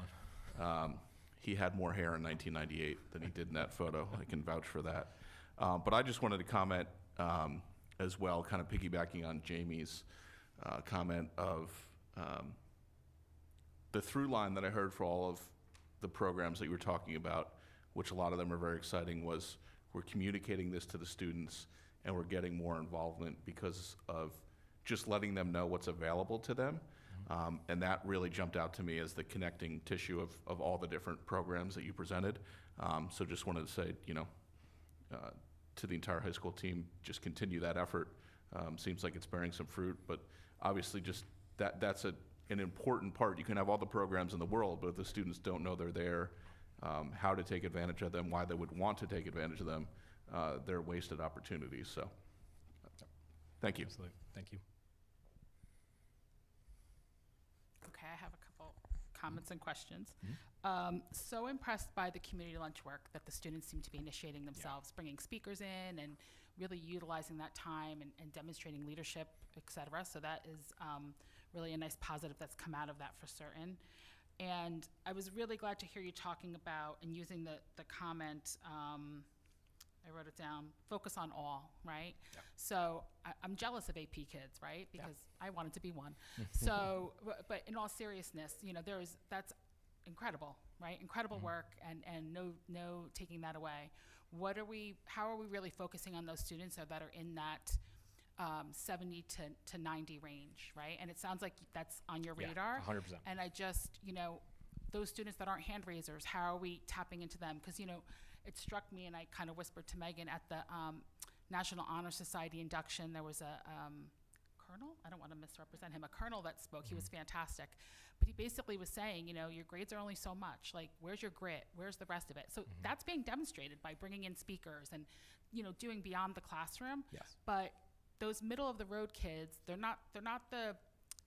one. He had more hair in 1998 than he did in that photo. I can vouch for that. But I just wanted to comment as well, kind of piggybacking on Jamie's comment of the through line that I heard for all of the programs that you were talking about, which a lot of them are very exciting, was we're communicating this to the students and we're getting more involvement because of just letting them know what's available to them. And that really jumped out to me as the connecting tissue of all the different programs that you presented. So just wanted to say, to the entire high school team, just continue that effort. Seems like it's bearing some fruit, but obviously just that's an important part. You can have all the programs in the world, but if the students don't know they're there, how to take advantage of them, why they would want to take advantage of them, they're wasted opportunities. So thank you. Absolutely, thank you. Okay, I have a couple comments and questions. So impressed by the community lunch work that the students seem to be initiating themselves, bringing speakers in and really utilizing that time and demonstrating leadership, et cetera. So that is really a nice positive that's come out of that for certain. And I was really glad to hear you talking about and using the comment, I wrote it down, focus on all, right? Yeah. So I'm jealous of AP kids, right? Because I wanted to be one. So, but in all seriousness, that's incredible, right? Incredible work and no taking that away. How are we really focusing on those students that are in that 70 to 90 range, right? And it sounds like that's on your radar. 100%. And I just, those students that aren't hand raisers, how are we tapping into them? Because, it struck me, and I kind of whispered to Megan at the National Honor Society induction, there was a colonel, I don't want to misrepresent him, a colonel that spoke. He was fantastic. But he basically was saying, your grades are only so much. Like, where's your grit? Where's the rest of it? So that's being demonstrated by bringing in speakers and, doing beyond the classroom. Yes. But those middle of the road kids, they're not the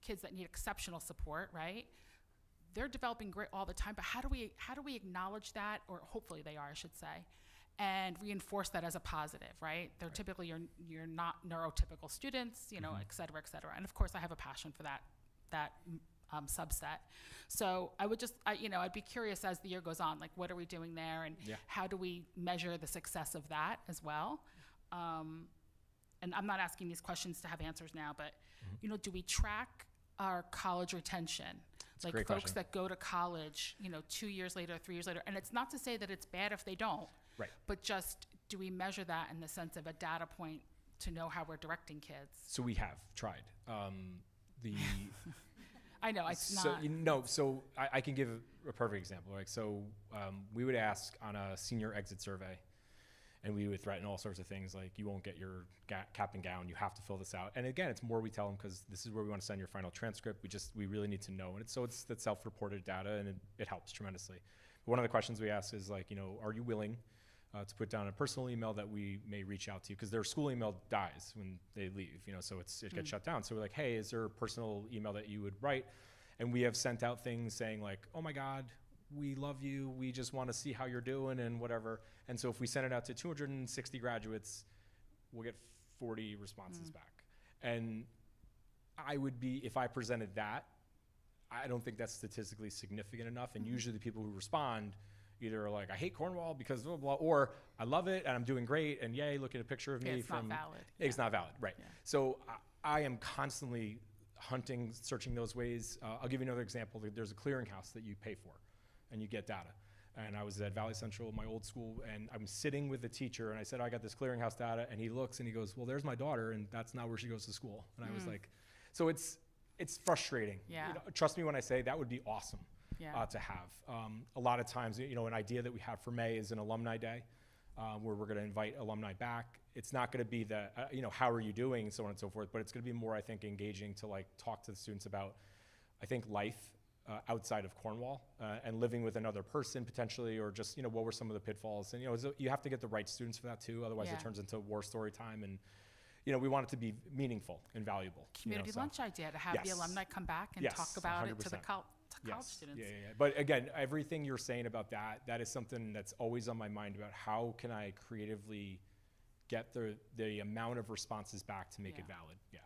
kids that need exceptional support, right? They're developing grit all the time, but how do we acknowledge that, or hopefully they are, I should say, and reinforce that as a positive, right? They're typically you're not neurotypical students, et cetera, et cetera. And of course, I have a passion for that subset. So I would I'd be curious as the year goes on, like what are we doing there, and how do we measure the success of that as well? And I'm not asking these questions to have answers now, but do we track our college retention? Like folks question. that go to college, 2 years later, 3 years later. And it's not to say that it's bad if they don't. Right. But just, do we measure that in the sense of a data point to know how we're directing kids? So we have tried. I know, it's not. So I can give a perfect example. Like, so we would ask on a senior exit survey, and we would threaten all sorts of things like, you won't get your cap and gown, you have to fill this out. And again, it's more we tell them, because this is where we want to send your final transcript. We really need to know. And it's that self-reported data, and it helps tremendously. But one of the questions we ask is like, are you willing to put down a personal email that we may reach out to you? Because their school email dies when they leave, so it gets shut down. So we're like, hey, is there a personal email that you would write? And we have sent out things saying like, oh my God, we love you, we just want to see how you're doing and whatever. And so if we send it out to 260 graduates, we'll get 40 responses back. And if I presented that, I don't think that's statistically significant enough. And usually the people who respond either are like, I hate Cornwall because blah, blah, or I love it and I'm doing great, and yay, look at a picture of me it's not valid. It's not valid, right. Yeah. So I am constantly hunting, searching those ways. I'll give you another example. There's a clearinghouse that you pay for, and you get data. And I was at Valley Central, my old school, and I'm sitting with the teacher, and I said, I got this clearinghouse data, and he looks and he goes, well, there's my daughter, and that's not where she goes to school. And I was like, so it's frustrating. Yeah. Trust me when I say that would be awesome. Yeah. to have. A lot of times, you know, an idea that we have for May is an alumni day, where we're going to invite alumni back. It's not going to be the, you know, how are you doing, so on and so forth, but it's going to be more, I think, engaging to like talk to the students about, I think, life outside of Cornwall, and living with another person potentially, or just, you know, what were some of the pitfalls? And, you know, you have to get the right students for that too, otherwise Yeah. it turns into war story time. And, you know, we want it to be meaningful and valuable. Community you know, so. lunch idea to have the Yes. alumni come back and Yes, talk about it to the 100%. college Yes. students. Yeah. But again, everything you're saying about that is something that's always on my mind about how can I creatively get the amount of responses back to make it Yeah. valid. Yeah.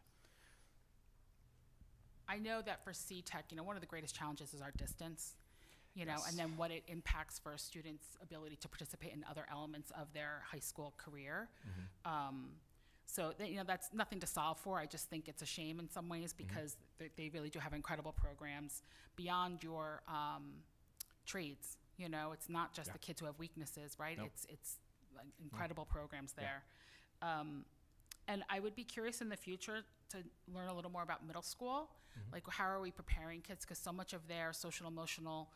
I know that for C-Tech, you know, one of the greatest challenges is our distance, you know, Yes. and then what it impacts for a student's ability to participate in other elements of their high school career. So, you know, that's nothing to solve for. I just think it's a shame in some ways because they really do have incredible programs beyond your trades. You know, it's not just Yeah. the kids who have weaknesses, right? Nope. It's like, incredible programs there. And I would be curious in the future to learn a little more about middle school. Like, how are we preparing kids? Because so much of their social emotional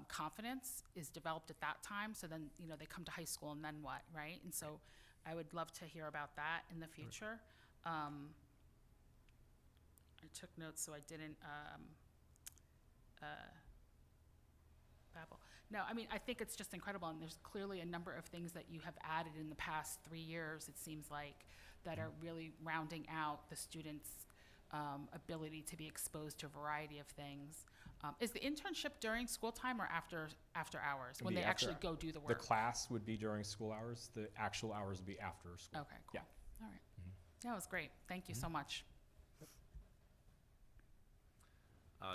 confidence is developed at that time. So then, you know, they come to high school and then what, right? And so I would love to hear about that in the future. I took notes so I didn't babble. No, I mean, I think it's just incredible, and there's clearly a number of things that you have added in the past 3 years, it seems like, that are really rounding out the students' ability to be exposed to a variety of things. Is the internship during school time or after hours, when be they after- actually go do the The work? class would be during school hours. The actual hours would be after school. Okay, cool. Yeah. All right. That was great. Thank you so much.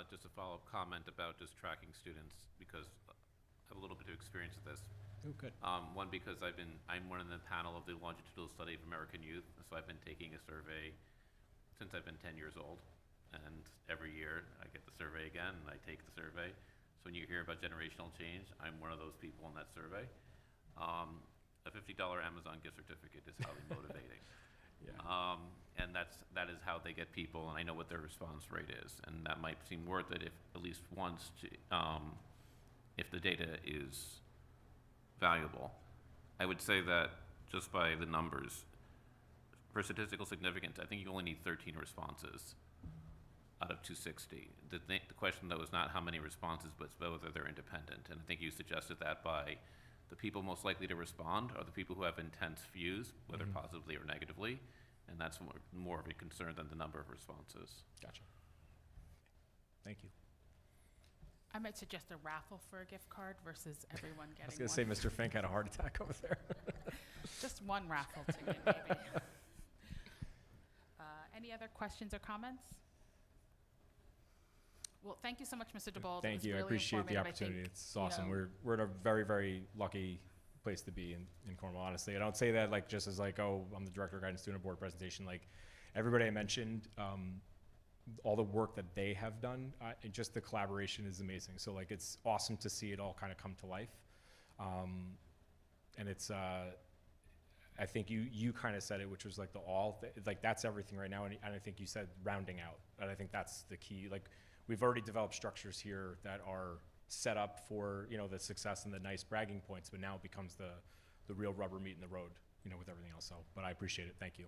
Just a follow-up comment about just tracking students, because I have a little bit of experience with this. Oh, good. One, because I'm one in the panel of the longitudinal study of American youth, so I've been taking a survey since I've been 10 years old. And every year I get the survey again and I take the survey. So when you hear about generational change, I'm one of those people in that survey. A $50 Amazon gift certificate is highly motivating. Yeah. And that is how they get people, and I know what their response rate is. And that might seem worth it if at least once, if the data is valuable. I would say that just by the numbers, for statistical significance, I think you only need 13 responses out of 260. The question, though, is not how many responses, but whether they're independent. And I think you suggested that by the people most likely to respond are the people who have intense views, whether positively or negatively, and that's more of a concern than the number of responses. Gotcha. Thank you. I might suggest a raffle for a gift card versus everyone getting one. I was going to say Mr. Fink had a heart attack over there. Just one raffle ticket, maybe. Any other questions or comments? Well, thank you so much, Mr. DeBold. It Thank was you. I really appreciate the informative. I opportunity. think, It's you awesome. know, We're in a very, very lucky place to be in Cornwall, honestly. I don't say that like just as like, oh, I'm the director of guidance student board presentation. Like everybody I mentioned, all the work that they have done, and just the collaboration is amazing. So like it's awesome to see it all kind of come to life. And it's I think you kind of said it, which was like like that's everything right now. And I think you said rounding out, and I think that's the key. Like we've already developed structures here that are set up for, you know, the success and the nice bragging points, but now it becomes the real rubber meeting the road, you know, with everything else. So, but I appreciate it. Thank you.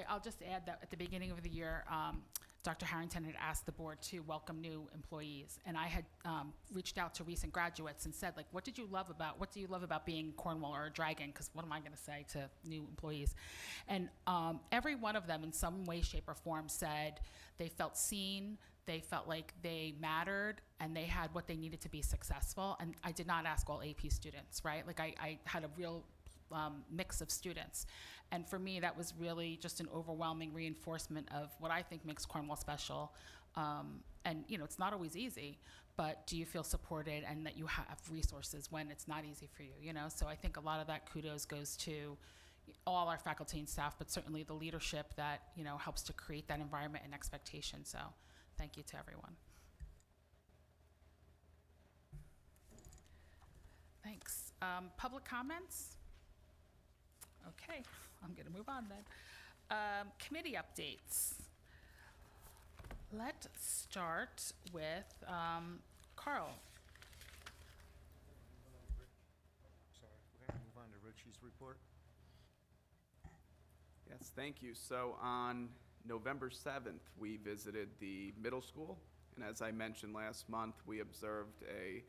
I'll just add that at the beginning of the year, Dr. Harrington had asked the board to welcome new employees, and I had reached out to recent graduates and said, like, what do you love about being Cornwall or a Dragon? Because what am I going to say to new employees? And every one of them, in some way, shape, or form, said they felt seen, they felt like they mattered, and they had what they needed to be successful. And I did not ask all AP students, right? Like I had a real mix of students. And for me, that was really just an overwhelming reinforcement of what I think makes Cornwall special. And, you know, it's not always easy, but do you feel supported and that you have resources when it's not easy for you, you know? So I think a lot of that kudos goes to all our faculty and staff, but certainly the leadership that, you know, helps to create that environment and expectation. So thank you to everyone. Thanks. Public comments? Okay, I'm going to move on then. Committee updates. Let's start with Carl. Sorry, we're going to move on to Richie's report. Yes, thank you. So on November 7th, we visited the middle school, and as I mentioned last month, we observed a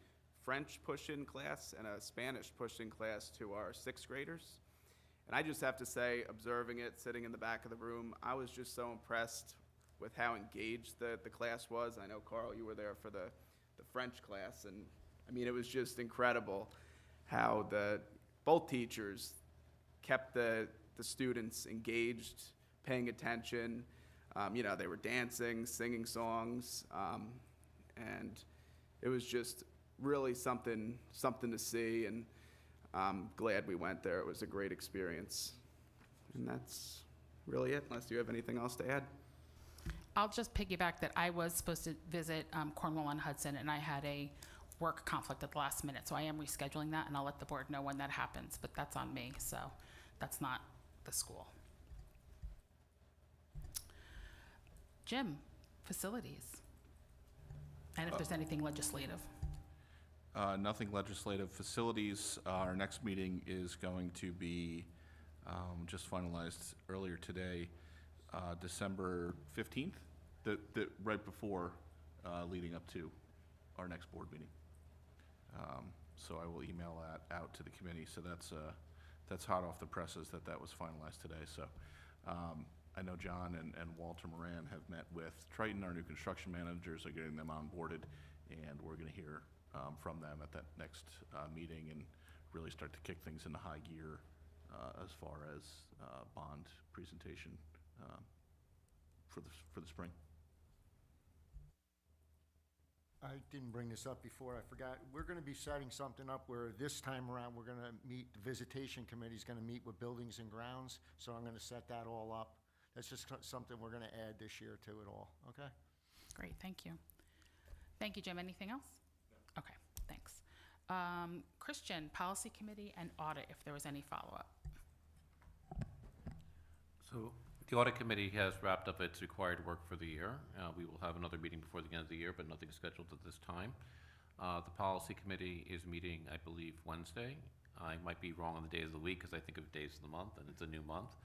French push-in class and a Spanish push-in class to our sixth graders. And I just have to say, observing it, sitting in the back of the room, I was just so impressed with how engaged the class was. I know, Carl, you were there for the French class, and I mean, it was just incredible how both teachers kept the students engaged, paying attention. You know, they were dancing, singing songs, and it was just really something to see, and I'm glad we went there. It was a great experience. And that's really it, unless you have anything else to add. I'll just piggyback that I was supposed to visit Cornwall on Hudson, and I had a work conflict at the last minute, so I am rescheduling that, and I'll let the board know when that happens, but that's on me, so that's not the school. Jim, facilities, and if there's anything legislative. Nothing legislative. Facilities, our next meeting is going to be, just finalized earlier today, December 15th, right before, leading up to our next board meeting. So I will email that out to the committee. So that's hot off the presses that was finalized today. So I know John and Walter Moran have met with Triton, our new construction managers, are getting them onboarded, and we're going to hear from them at that next meeting and really start to kick things into high gear as far as bond presentation for the spring. I didn't bring this up before, I forgot. We're going to be setting something up where this time around we're going to meet, the visitation committee is going to meet with buildings and grounds, so I'm going to set that all up. That's just something we're going to add this year to it all, okay? Great, thank you. Thank you, Jim. Anything else? No. Okay, thanks. Christian, Policy Committee and Audit, if there was any follow-up. So the audit committee has wrapped up its required work for the year. We will have another meeting before the end of the year, but nothing scheduled at this time. The policy committee is meeting, I believe, Wednesday. I might be wrong on the days of the week because I think of days of the month, and it's a new month.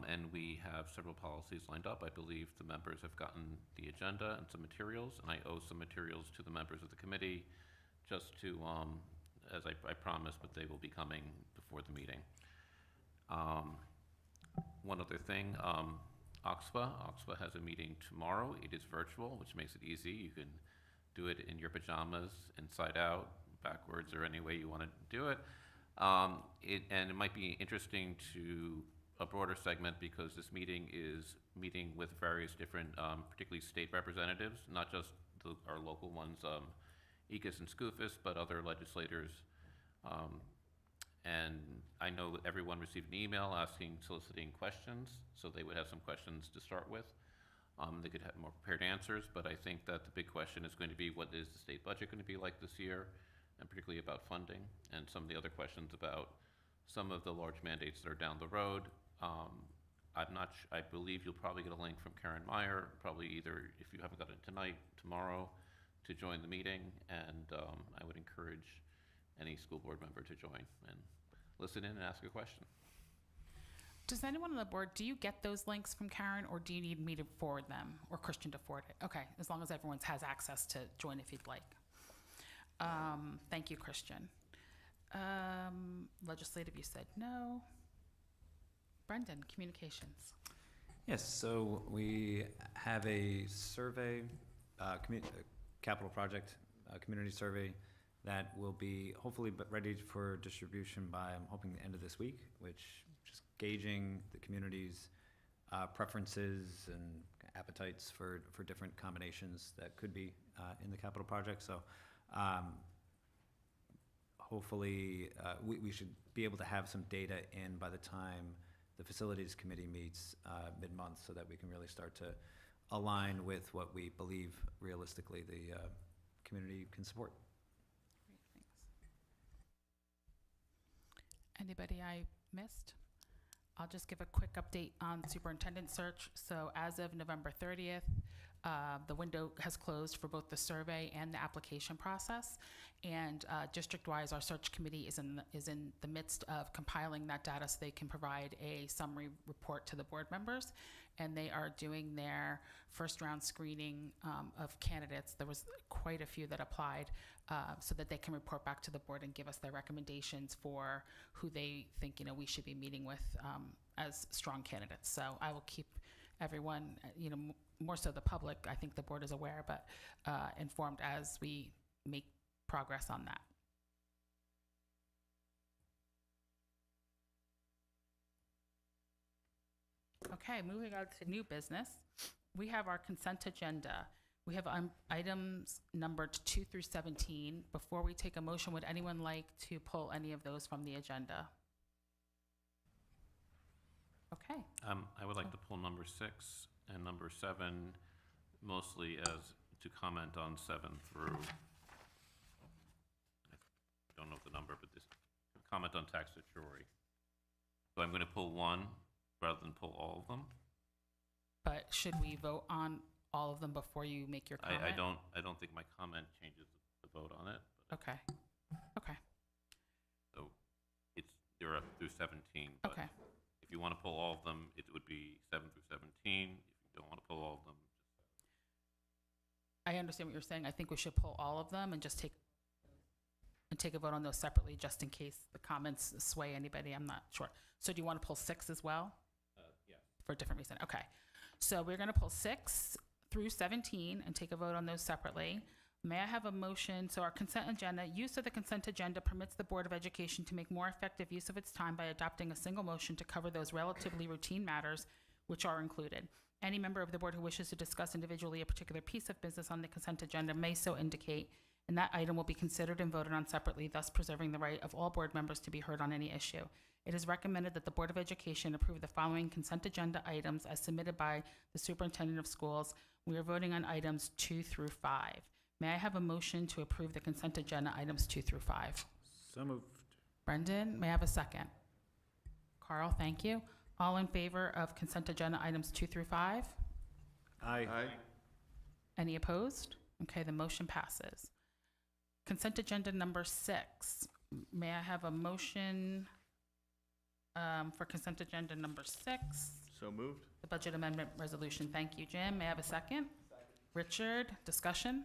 And we have several policies lined up. I believe the members have gotten the agenda and some materials, and I owe some materials to the members of the committee just to, as I promised, but they will be coming before the meeting. One other thing, OXPA has a meeting tomorrow. It is virtual, which makes it easy. You can do it in your pajamas, inside out, backwards, or any way you want to do it. And it might be interesting to a broader segment because this meeting is meeting with various different, particularly state representatives, not just our local ones, ECUS and SCUFUS, but other legislators. And I know that everyone received an email soliciting questions, so they would have some questions to start with. They could have more prepared answers, but I think that the big question is going to be, what is the state budget going to be like this year, and particularly about funding, and some of the other questions about some of the large mandates that are down the road. I believe you'll probably get a link from Karen Meyer, probably either, if you haven't got it tonight, tomorrow, to join the meeting, and I would encourage any school board member to join and listen in and ask a question. Does anyone on the board, do you get those links from Karen, or do you need me to forward them, or Christian to forward it? Okay, as long as everyone has access to join if you'd like. Thank you, Christian. Legislative, you said no. Brendan, communications. Yes, so we have a survey, capital project, community survey that will be hopefully ready for distribution by, I'm hoping, the end of this week, which just gauging the community's preferences and appetites for different combinations that could be in the capital project. So hopefully we should be able to have some data in by the time the facilities committee meets mid-month, so that we can really start to align with what we believe realistically the community can support. Great, thanks. Anybody I missed? I'll just give a quick update on superintendent search. So as of November 30th, The window has closed for both the survey and the application process. And district-wise, our search committee is in the midst of compiling that data so they can provide a summary report to the board members. And they are doing their first round screening of candidates. There was quite a few that applied, so that they can report back to the board and give us their recommendations for who they think, we should be meeting with as strong candidates. So I will keep everyone, more so the public, I think the board is aware, but informed as we make progress on that. Okay, moving on to new business. We have our consent agenda. We have items numbered 2 through 17. Before we take a motion, would anyone like to pull any of those from the agenda? Okay. I would like to pull number 6 and number 7, mostly as to comment on 7 through, I don't know the number, but this comment on tax security. So I'm going to pull 1 rather than pull all of them. But should we vote on all of them before you make your comment? I don't think my comment changes the vote on it. Okay. Okay. So you're up through 17. But Okay. if you want to pull all of them, it would be 7 through 17. If you don't want to pull all of them, I understand what you're saying. I think we should pull all of them and just take a vote on those separately, just in case the comments sway anybody. I'm not sure. So do you want to pull 6 as well? yeah. For a different reason. Okay. So we're going to pull 6 through 17 and take a vote on those separately. May I have a motion? So our consent agenda, use of the consent agenda permits the Board of Education to make more effective use of its time by adopting a single motion to cover those relatively routine matters which are included. Any member of the board who wishes to discuss individually a particular piece of business on the consent agenda may so indicate, and that item will be considered and voted on separately, thus preserving the right of all board members to be heard on any issue. It is recommended that the Board of Education approve the following consent agenda items as submitted by the Superintendent of Schools. We are voting on items 2 through 5. May I have a motion to approve the consent agenda items 2 through 5? So moved. Brendan, may I have a second? Carl, thank you. All in favor of consent agenda items 2 through 5? Aye. Any opposed? Okay, the motion passes. Consent agenda number 6. May I have a motion for consent agenda number 6? So moved. The budget amendment resolution. Thank you, Jim. May I have a second? Richard, discussion?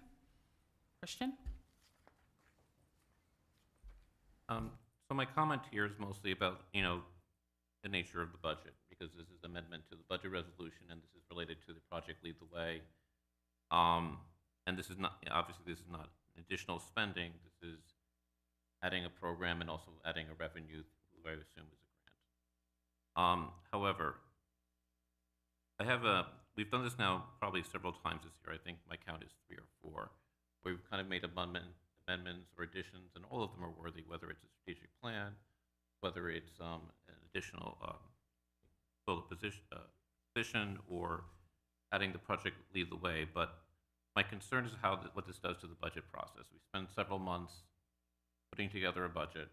Christian? So my comment here is mostly about, the nature of the budget, because this is amendment to the budget resolution, and this is related to the Project Lead the Way. And this is not, obviously, this is not additional spending. This is adding a program and also adding a revenue, who I assume is a grant. However, we've done this now probably several times this year. I think my count is 3 or 4. We've kind of made amendments or additions, and all of them are worthy, whether it's a strategic plan, whether it's an additional position or adding the Project Lead the Way. But my concern is what this does to the budget process. We spend several months putting together a budget,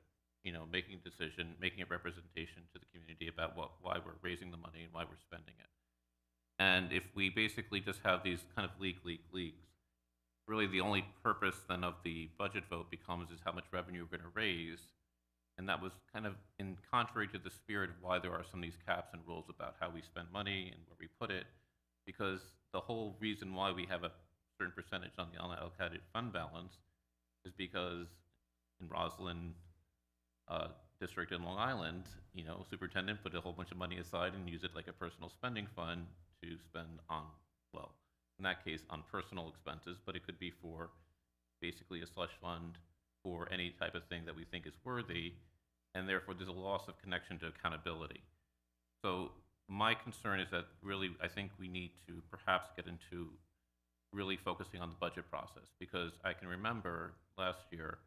making a decision, making a representation to the community about why we're raising the money and why we're spending it. And if we basically just have these kind of leaks, really the only purpose then of the budget vote becomes is how much revenue we're going to raise. And that was kind of in contrary to the spirit of why there are some of these caps and rules about how we spend money and where we put it, because the whole reason why we have a certain percentage on the unallocated fund balance is because in Roslyn district in Long Island, superintendent put a whole bunch of money aside and use it like a personal spending fund to spend on, well, in that case, on personal expenses, but it could be for basically a slush fund for any type of thing that we think is worthy, and therefore there's a loss of connection to accountability. So my concern is that really I think we need to perhaps get into really focusing on the budget process, because I can remember last year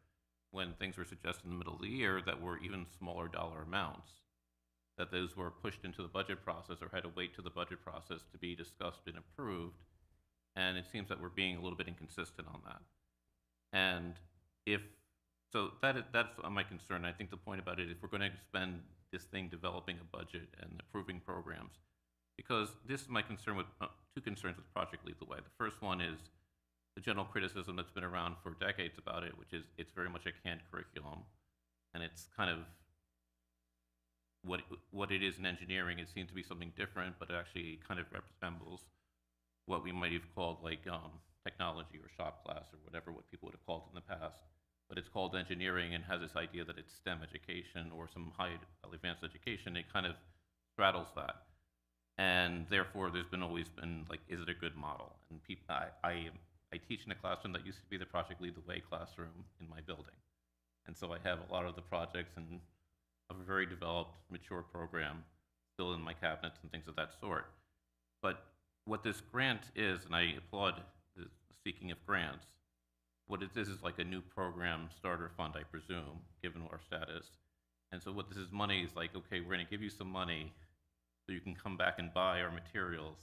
when things were suggested in the middle of the year that were even smaller dollar amounts, that those were pushed into the budget process or had to wait to the budget process to be discussed and approved. And it seems that we're being a little bit inconsistent on that. And that's my concern. I think the point about it, if we're going to spend this thing developing a budget and approving programs, because this is my concern with two concerns with Project Lead the Way. The first one is the general criticism that's been around for decades about it, which is it's very much a canned curriculum, and it's kind of what it is in engineering. It seems to be something different, but it actually kind of resembles what we might have called like technology or shop class or whatever what people would have called it in the past. But it's called engineering and has this idea that it's STEM education or some high advanced education. It kind of straddles that. And therefore, there's always been like, is it a good model? And I teach in a classroom that used to be the Project Lead the Way classroom in my building. And so I have a lot of the projects and of a very developed, mature program still in my cabinets and things of that sort. But what this grant is, and I applaud the seeking of grants, what it is like a new program starter fund, I presume, given our status. And so what this is money is like, okay, we're gonna give you some money so you can come back and buy our materials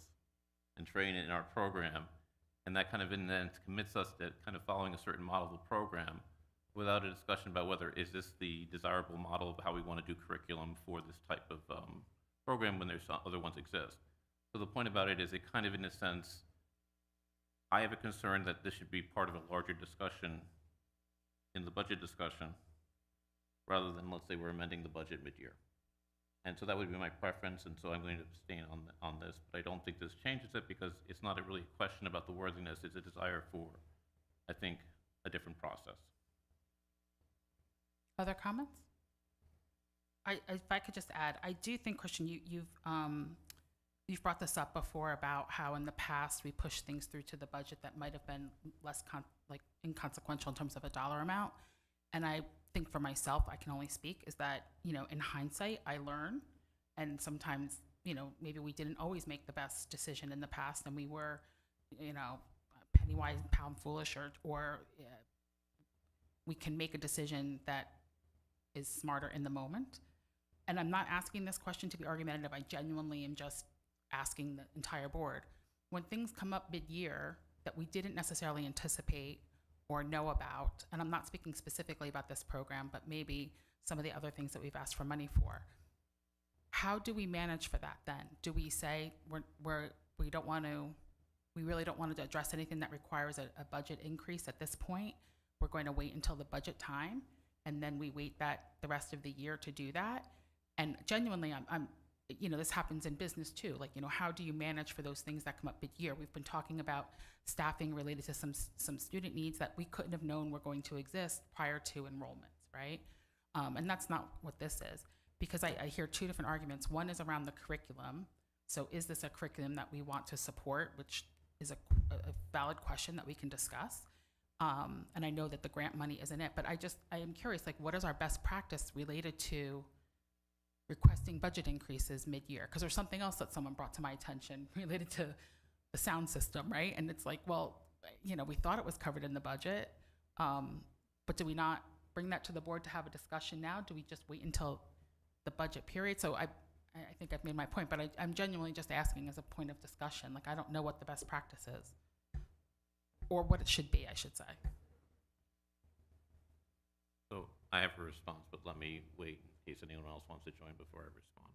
and train it in our program. And that kind of in the end commits us to kind of following a certain model of the program without a discussion about whether is this the desirable model of how we want to do curriculum for this type of program when there's other ones exist. So the point about it is it kind of, in a sense, I have a concern that this should be part of a larger discussion in the budget discussion rather than, let's say, we're amending the budget mid-year. And so that would be my preference, and so I'm going to abstain on this, but I don't think this changes it because it's not really a question about the worthiness, it's a desire for, I think, a different process. Other comments? If I could just add, I do think, Christian, you've brought this up before about how in the past we pushed things through to the budget that might have been less inconsequential in terms of a dollar amount. And I think for myself, I can only speak, is that, in hindsight, I learn. And sometimes, maybe we didn't always make the best decision in the past and we were, penny wise, pound foolish, or we can make a decision that is smarter in the moment. And I'm not asking this question to be argumentative. I genuinely am just asking the entire board. When things come up mid-year that we didn't necessarily anticipate or know about, and I'm not speaking specifically about this program, but maybe some of the other things that we've asked for money for, how do we manage for that then? Do we say we really don't want to address anything that requires a budget increase at this point? We're going to wait until the budget time, and then we wait the rest of the year to do that. And genuinely, I'm this happens in business too. Like, how do you manage for those things that come up mid-year? We've been talking about staffing related to some student needs that we couldn't have known were going to exist prior to enrollments, right? And that's not what this is, because I hear two different arguments. One is around the curriculum. So is this a curriculum that we want to support, which is a valid question that we can discuss. And I know that the grant money isn't it, but I am curious, like, what is our best practice related to requesting budget increases mid-year? Because there's something else that someone brought to my attention related to the sound system, right? And it's like, well, we thought it was covered in the budget, but do we not bring that to the board to have a discussion now? Do we just wait until the budget period? So I think I've made my point, but I'm genuinely just asking as a point of discussion. Like, I don't know what the best practice is, or what it should be, I should say. So I have a response, but let me wait in case anyone else wants to join before I respond.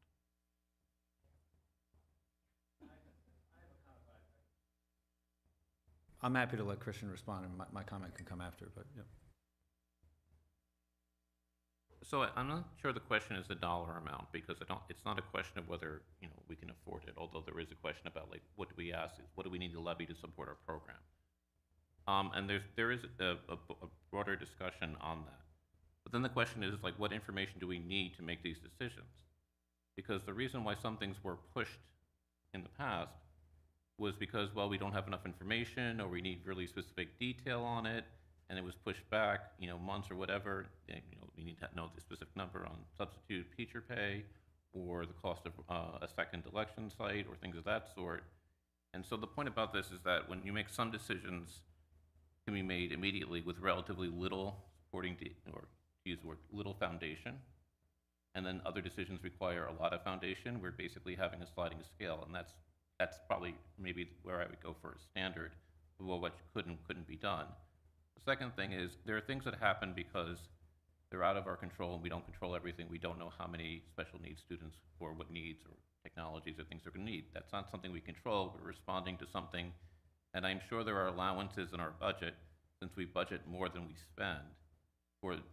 I'm happy to let Christian respond, and my comment can come after, but yeah. So I'm not sure the question is the dollar amount, because it's not a question of whether we can afford it, although there is a question about, like, what do we ask, what do we need to levy to support our program? And there is a broader discussion on that. But then the question is, like, what information do we need to make these decisions? Because the reason why some things were pushed in the past was because, well, we don't have enough information, or we need really specific detail on it, and it was pushed back, months or whatever. We need to know the specific number on substitute teacher pay, or the cost of a second election site, or things of that sort. And so the point about this is that when you make some decisions can be made immediately with relatively little supporting, or to use the word, little foundation, and then other decisions require a lot of foundation. We're basically having a sliding scale, and that's probably maybe where I would go for a standard of what could and couldn't be done. The second thing is there are things that happen because they're out of our control and we don't control everything. We don't know how many special needs students or what needs or technologies or things they're going to need. That's not something we control. We're responding to something. And I'm sure there are allowances in our budget, since we budget more than we spend,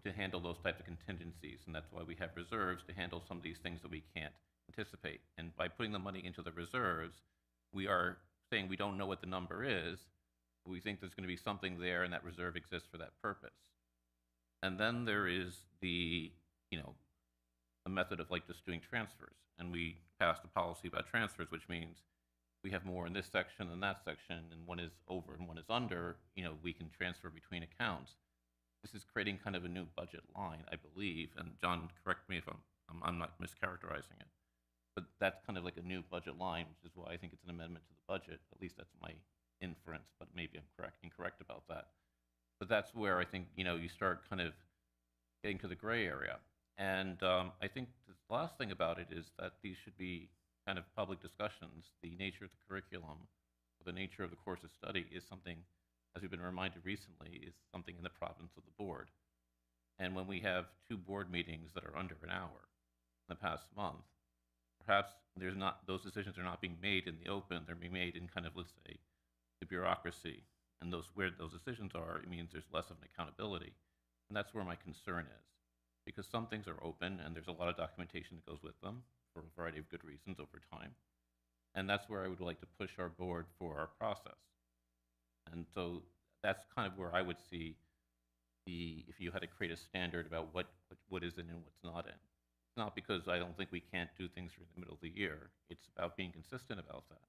to handle those types of contingencies. And that's why we have reserves to handle some of these things that we can't anticipate. And by putting the money into the reserves, we are saying we don't know what the number is, but we think there's going to be something there and that reserve exists for that purpose. And then there is the, a method of like just doing transfers. And we passed a policy about transfers, which means we have more in this section than that section, and one is over and one is under, we can transfer between accounts. This is creating kind of a new budget line, I believe, and John, correct me if I'm not mischaracterizing it. But that's kind of like a new budget line, which is why I think it's an amendment to the budget. At least that's my inference, but maybe I'm incorrect about that. But that's where I think, you start kind of getting to the gray area. And I think the last thing about it is that these should be kind of public discussions. The nature of the curriculum, or the nature of the course of study is something, as we've been reminded recently, is something in the province of the board. And when we have 2 board meetings that are under an hour in the past month, perhaps those decisions are not being made in the open. They're being made in kind of, let's say, the bureaucracy. And where those decisions are, it means there's less of an accountability. And that's where my concern is. Because some things are open and there's a lot of documentation that goes with them for a variety of good reasons over time. And that's where I would like to push our board for our process. And so that's kind of where I would see if you had to create a standard about what is in and what's not in. It's not because I don't think we can't do things in the middle of the year. It's about being consistent about that.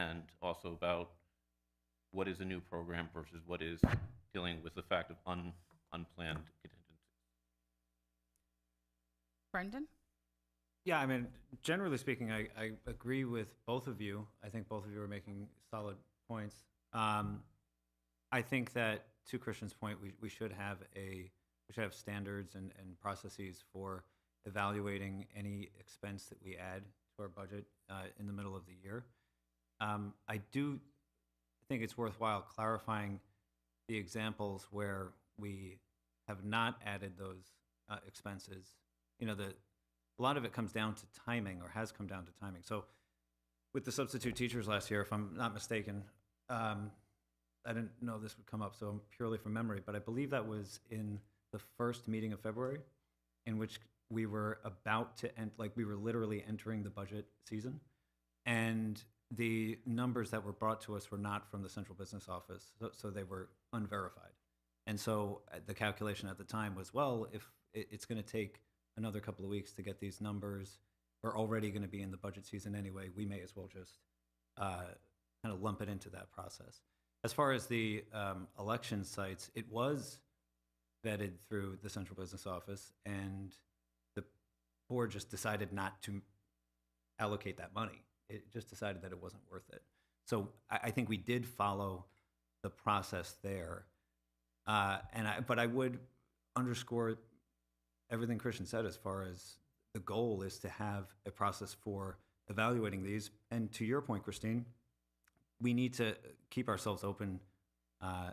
And also about what is a new program versus what is dealing with the fact of unplanned contingencies. Brendan? Yeah, I mean, generally speaking, I agree with both of you. I think both of you are making solid points. I think that, to Christian's point, we should have standards and processes for evaluating any expense that we add to our budget in the middle of the year. I do think it's worthwhile clarifying the examples where we have not added those expenses. A lot of it comes down to timing, or has come down to timing. So with the substitute teachers last year, if I'm not mistaken, I didn't know this would come up, so I'm purely from memory, but I believe that was in the first meeting of February, in which we were about to we were literally entering the budget season, and the numbers that were brought to us were not from the central business office, so they were unverified. And so the calculation at the time was, well, if it's going to take another couple of weeks to get these numbers, we're already going to be in the budget season anyway, we may as well just kind of lump it into that process. As far as the election sites, it was vetted through the central business office, and the board just decided not to allocate that money. It just decided that it wasn't worth it. So I think we did follow the process there. But I would underscore everything Christian said as far as the goal is to have a process for evaluating these. And to your point, Christine, we need to keep ourselves open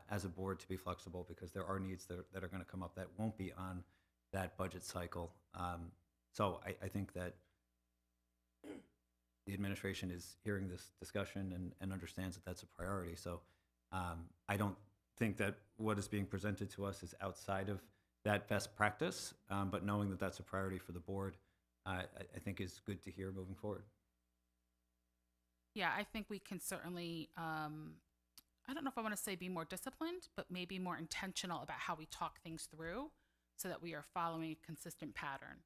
as a board to be flexible, because there are needs that are going to come up that won't be on that budget cycle. So I think that the administration is hearing this discussion and understands that that's a priority. So I don't think that what is being presented to us is outside of that best practice, but knowing that that's a priority for the board, I think is good to hear moving forward. Yeah, I think we can certainly, I don't know if I want to say be more disciplined, but maybe more intentional about how we talk things through, so that we are following a consistent pattern,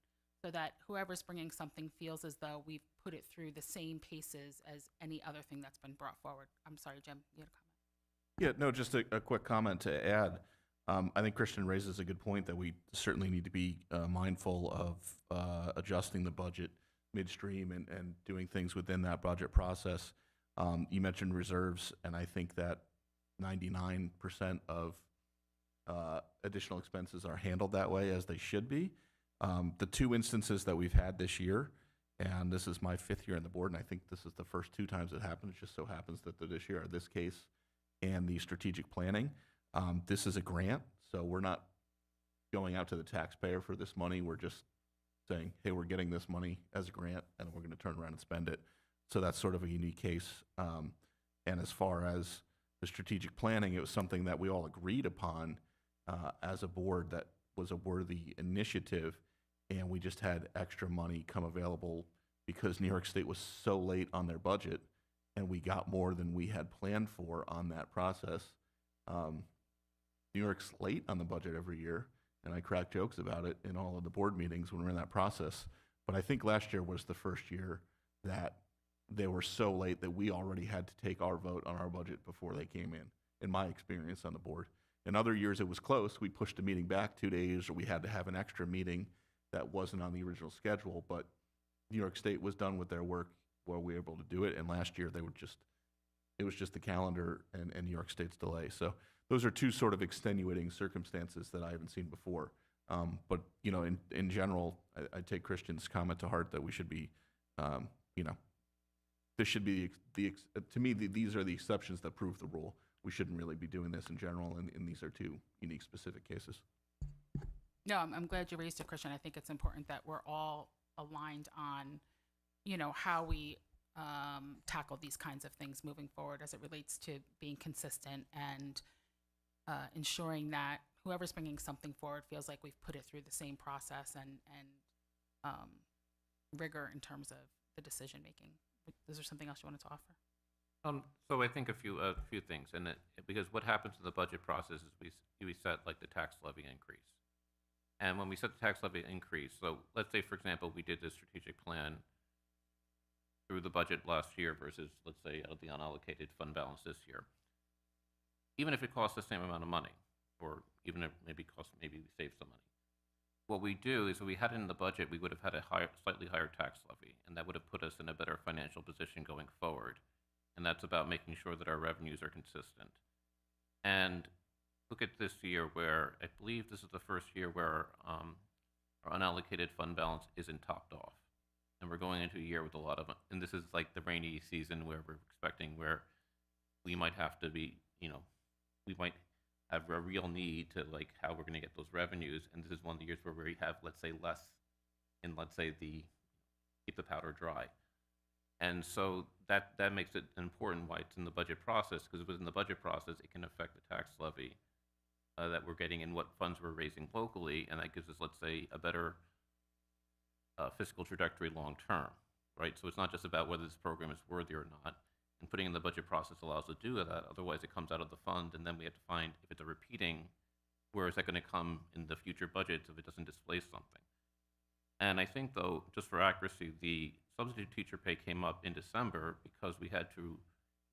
so that whoever's bringing something feels as though we've put it through the same paces as any other thing that's been brought forward. I'm sorry, Jim, you had a comment? Yeah, no, just a quick comment to add. I think Christian raises a good point that we certainly need to be mindful of adjusting the budget midstream and doing things within that budget process. You mentioned reserves, and I think that 99% of additional expenses are handled that way, as they should be. The 2 instances that we've had this year, and this is my 5th year on the board, and I think this is the first 2 times it happened. It just so happens that this year are this case and the strategic planning. This is a grant, so we're not going out to the taxpayer for this money. We're just saying, hey, we're getting this money as a grant, and we're going to turn around and spend it. So that's sort of a unique case. And as far as the strategic planning, it was something that we all agreed upon as a board that was a worthy initiative, and we just had extra money come available because New York State was so late on their budget, and we got more than we had planned for on that process. New York's late on the budget every year, and I crack jokes about it in all of the board meetings when we're in that process. But I think last year was the first year that they were so late that we already had to take our vote on our budget before they came in my experience on the board. In other years, it was close. We pushed the meeting back 2 days, or we had to have an extra meeting that wasn't on the original schedule. But New York State was done with their work while we were able to do it. And last year, it was just the calendar and New York State's delay. So those are two sort of extenuating circumstances that I haven't seen before. But, you know, in general, I take Christian's comment to heart that we should be, you know, this should be to me, these are the exceptions that prove the rule. We shouldn't really be doing this in general, and these are two unique specific cases. No, I'm glad you raised it, Christian. I think it's important that we're all aligned on, you know, how we tackle these kinds of things moving forward as it relates to being consistent and ensuring that whoever's bringing something forward feels like we've put it through the same process and rigor in terms of the decision making. Is there something else you wanted to offer? So I think a few things, and because what happens in the budget process is we set like the tax levy increase, and when we set the tax levy increase, so let's say for example we did this strategic plan through the budget last year versus let's say out of the unallocated fund balance this year. Even if it costs the same amount of money, or even if maybe we save some money, what we do is if we had it in the budget, we would have had a slightly higher tax levy, and that would have put us in a better financial position going forward. And that's about making sure that our revenues are consistent. And look at this year where I believe this is the first year where our unallocated fund balance isn't topped off. And we're going into a year with a lot of, and this is like the rainy season where we're expecting where we might have to be, you know, we might have a real need to like how we're going to get those revenues. And this is one of the years where we have, let's say, less in, let's say, keep the powder dry. And so that makes it important why it's in the budget process, because within the budget process, it can affect the tax levy that we're getting and what funds we're raising locally, and that gives us, let's say, a better fiscal trajectory long term, right? So it's not just about whether this program is worthy or not, and putting in the budget process allows us to do that. Otherwise, it comes out of the fund, and then we have to find if it's a repeating, where is that going to come in the future budgets if it doesn't displace something. And I think, though, just for accuracy, the substitute teacher pay came up in December because we had to,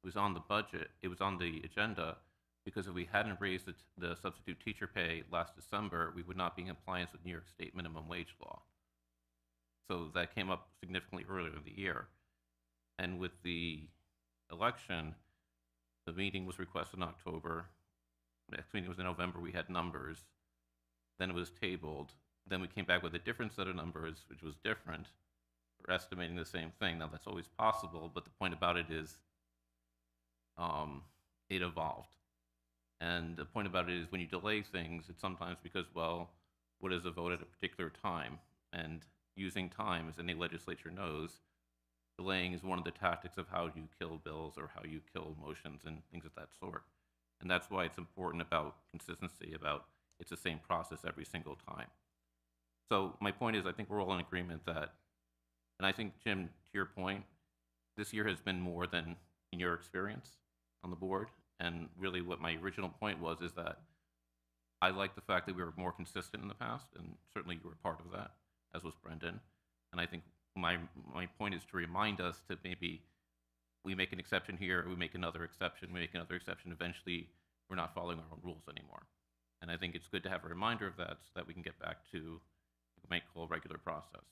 it was on the budget, it was on the agenda, because if we hadn't raised the substitute teacher pay last December, we would not be in compliance with New York State minimum wage law. So that came up significantly earlier in the year. And with the election, the meeting was requested in October. Next meeting was in November, we had numbers. Then it was tabled. Then we came back with a different set of numbers, which was different. We're estimating the same thing. Now, that's always possible, but the point about it is it evolved. And the point about it is when you delay things, it's sometimes because, well, what is a vote at a particular time? And using time, as any legislature knows, delaying is one of the tactics of how you kill bills or how you kill motions and things of that sort. And that's why it's important about consistency, about it's the same process every single time. So my point is, I think we're all in agreement that, and I think, Jim, to your point, this year has been more than in your experience on the board. And really what my original point was is that I like the fact that we were more consistent in the past, and certainly you were part of that, as was Brendan. And I think my point is to remind us to maybe we make an exception here, we make another exception, we make another exception. Eventually, we're not following our own rules anymore. And I think it's good to have a reminder of that so that we can get back to what we might call a regular process.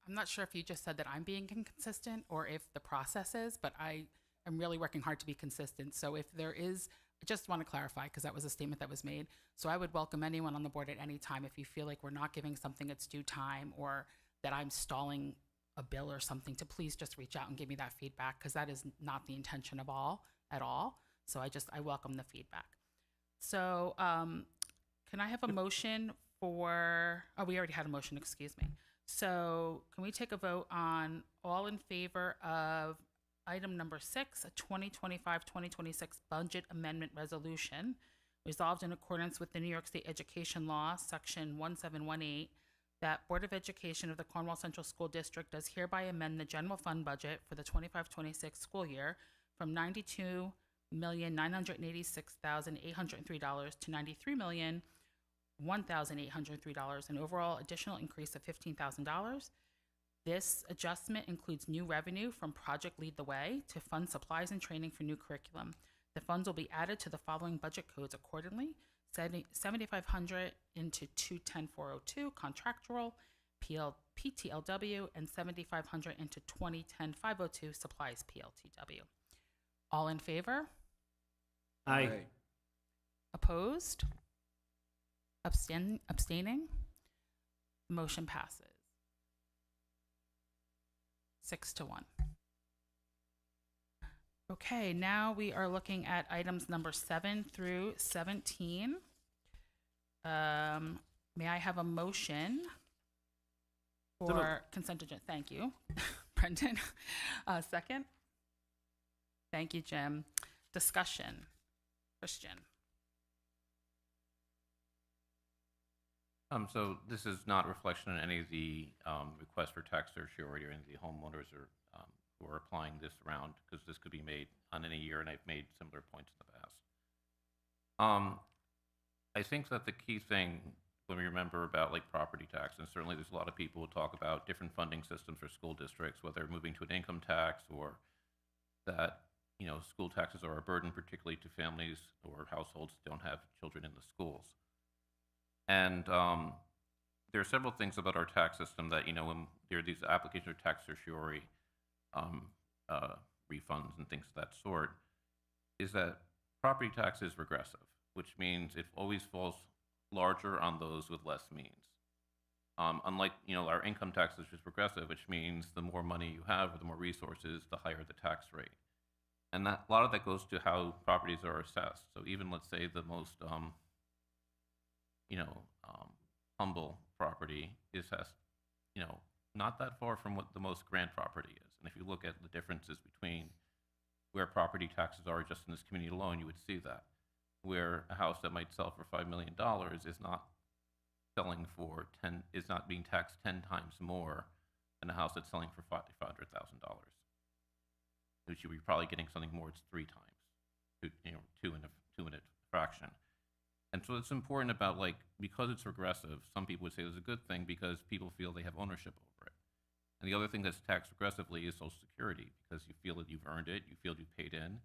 I'm not sure if you just said that I'm being inconsistent or if the process is, but I am really working hard to be consistent. So if there is, I just want to clarify, because that was a statement that was made. So I would welcome anyone on the board at any time if you feel like we're not giving something its due time or that I'm stalling a bill or something, to please just reach out and give me that feedback, because that is not the intention of at all. So I welcome the feedback. So can I have a motion for, oh, we already had a motion, excuse me. So can we take a vote on all in favor of item number 6, a 2025-2026 budget amendment resolution, resolved in accordance with the New York State Education Law, Section 1718, that Board of Education of the Cornwall Central School District does hereby amend the general fund budget for the 25-26 school year from $92,986,803 to $93,001,803, an overall additional increase of $15,000. This adjustment includes new revenue from Project Lead the Way to fund supplies and training for new curriculum. The funds will be added to the following budget codes accordingly: 7,500 into 210402 contractual PTLW, and 7,500 into 2010-502 supplies PLTW. All in favor? Aye. Opposed? Abstaining? Motion passes 6-1. Okay, now we are looking at items number 7 through 17. May I have a motion for consent agenda? Thank you, Brendan. Second? Thank you, Jim. Discussion. Christian. So this is not a reflection on any of the requests for tax certiorari or any of the homeowners or who are applying this around, because this could be made on any year, and I've made similar points in the past. I think that the key thing when we remember about like property tax, and certainly there's a lot of people who talk about different funding systems for school districts, whether moving to an income tax or that, you know, school taxes are a burden, particularly to families or households that don't have children in the schools. And there are several things about our tax system that, you know, when there are these applications of tax certiorari refunds and things of that sort, is that property tax is regressive, which means it always falls larger on those with less means. Unlike, you know, our income tax is just progressive, which means the more money you have or the more resources, the higher the tax rate. And that, a lot of that goes to how properties are assessed. So even, let's say, the most humble property is not that far from what the most grand property is. And if you look at the differences between where property taxes are just in this community alone, you would see that. Where a house that might sell for $5 million is not selling for is not being taxed 10 times more than a house that's selling for $500,000. Which you'd be probably getting something more, it's 3 times, two in a fraction. And so it's important about, like, because it's regressive, some people would say it's a good thing because people feel they have ownership over it. And the other thing that's taxed regressively is Social Security, because you feel that you've earned it, you feel you've paid in,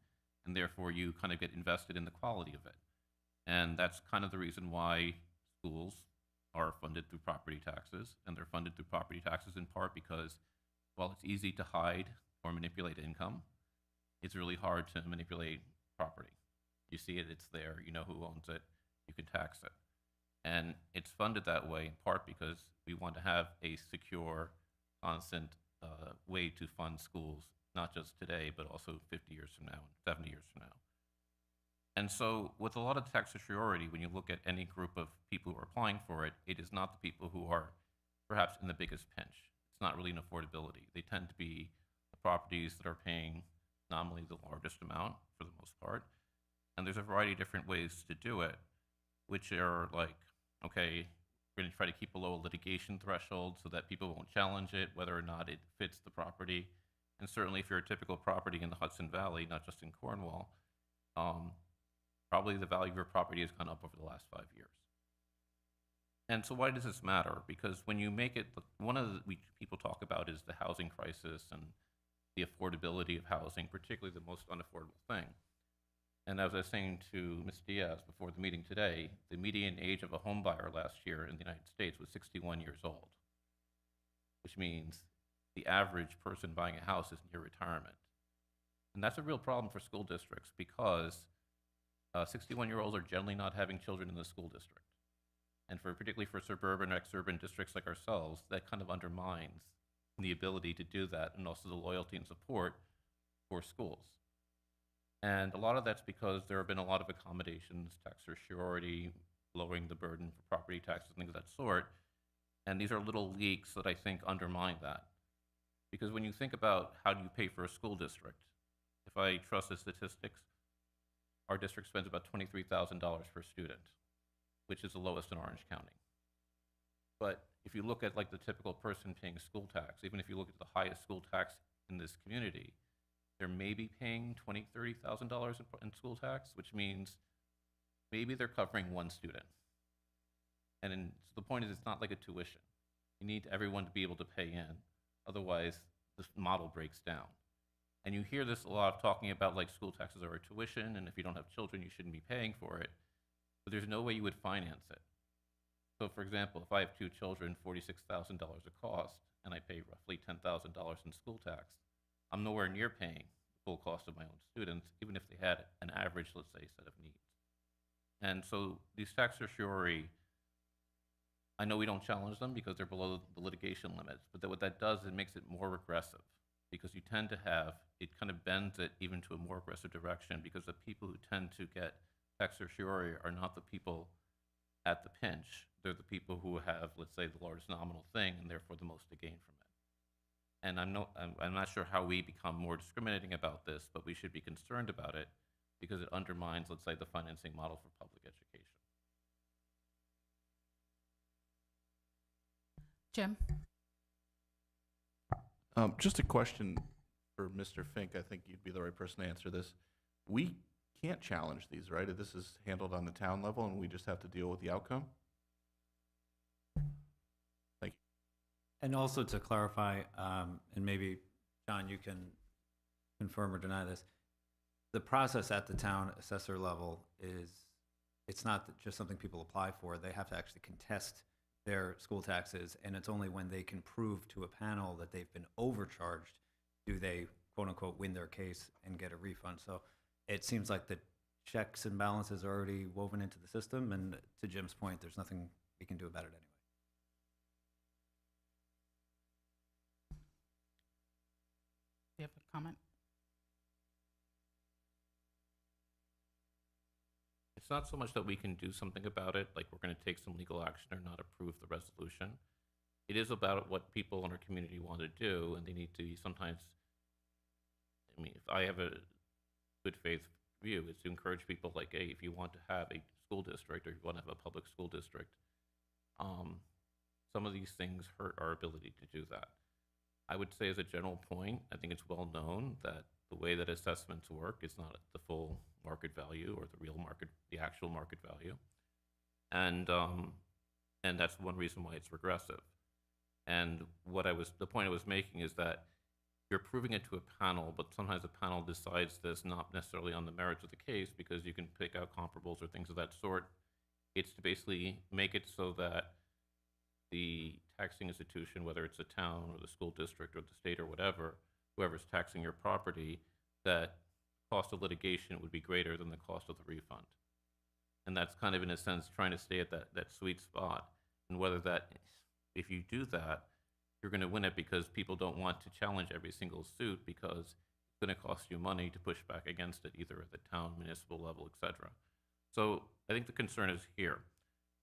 and therefore you kind of get invested in the quality of it. And that's kind of the reason why schools are funded through property taxes, and they're funded through property taxes in part because, while it's easy to hide or manipulate income, it's really hard to manipulate property. You see it, it's there, you know who owns it, you can tax it. And it's funded that way in part because we want to have a secure, constant way to fund schools, not just today, but also 50 years from now and 70 years from now. And so with a lot of tax certiorari, when you look at any group of people who are applying for it, it is not the people who are perhaps in the biggest pinch. It's not really an affordability. They tend to be the properties that are paying nominally the largest amount for the most part. And there's a variety of different ways to do it, which are like, okay, we're going to try to keep below a litigation threshold so that people won't challenge it, whether or not it fits the property. And certainly if you're a typical property in the Hudson Valley, not just in Cornwall, probably the value of your property has gone up over the last 5 years. And so why does this matter? Because when you make it, one of the people talk about is the housing crisis and the affordability of housing, particularly the most unaffordable thing. And as I was saying to Ms. Diaz before the meeting today, the median age of a home buyer last year in the United States was 61 years old, which means the average person buying a house is near retirement. And that's a real problem for school districts because 61-year-olds are generally not having children in the school district. And particularly for suburban or exurban districts like ourselves, that kind of undermines the ability to do that and also the loyalty and support for schools. And a lot of that's because there have been a lot of accommodations, tax surety, lowering the burden for property taxes, things of that sort. And these are little leaks that I think undermine that. Because when you think about how do you pay for a school district, if I trust the statistics, our district spends about $23,000 per student, which is the lowest in Orange County. But if you look at like the typical person paying school tax, even if you look at the highest school tax in this community, they're maybe paying $20,000, $30,000 in school tax, which means maybe they're covering one student. And so the point is, it's not like a tuition. You need everyone to be able to pay in. Otherwise, this model breaks down. And you hear this a lot, talking about like school taxes are a tuition, and if you don't have children, you shouldn't be paying for it. But there's no way you would finance it. So for example, if I have 2 children, $46,000 a cost, and I pay roughly $10,000 in school tax, I'm nowhere near paying the full cost of my own students, even if they had an average, let's say, set of needs. And so these tax certiorari, I know we don't challenge them because they're below the litigation limits, but what that does, it makes it more regressive, because you tend to have, it kind of bends it even to a more aggressive direction, because the people who tend to get tax certiorari are not the people at the pinch. They're the people who have, let's say, the largest nominal thing, and therefore the most to gain from it. And I'm not sure how we become more discriminating about this, but we should be concerned about it because it undermines, let's say, the financing model for public education. Jim? Just a question for Mr. Fink. I think you'd be the right person to answer this. We can't challenge these, right? This is handled on the town level, and we just have to deal with the outcome? Thank you. And also to clarify, and maybe, John, you can confirm or deny this, the process at the town assessor level is, it's not just something people apply for. They have to actually contest their school taxes, and it's only when they can prove to a panel that they've been overcharged do they, quote unquote, win their case and get a refund. So it seems like the checks and balances are already woven into the system, and to Jim's point, there's nothing we can do about it anyway. Do you have a comment? It's not so much that we can do something about it, like we're going to take some legal action or not approve the resolution. It is about what people in our community want to do, and they need to be sometimes, I mean, if I have a good faith view, is to encourage people like, hey, if you want to have a school district or if you want to have a public school district, some of these things hurt our ability to do that. I would say as a general point, I think it's well known that the way that assessments work is not at the full market value or the real market, the actual market value. And that's one reason why it's regressive. And the point I was making is that you're proving it to a panel, but sometimes a panel decides this not necessarily on the merits of the case, because you can pick out comparables or things of that sort. It's to basically make it so that the taxing institution, whether it's a town or the school district or the state or whatever, whoever's taxing your property, that cost of litigation would be greater than the cost of the refund. And that's kind of, in a sense, trying to stay at that sweet spot. And whether that, if you do that, you're going to win it because people don't want to challenge every single suit because it's going to cost you money to push back against it, either at the town, municipal level, etc. So I think the concern is here.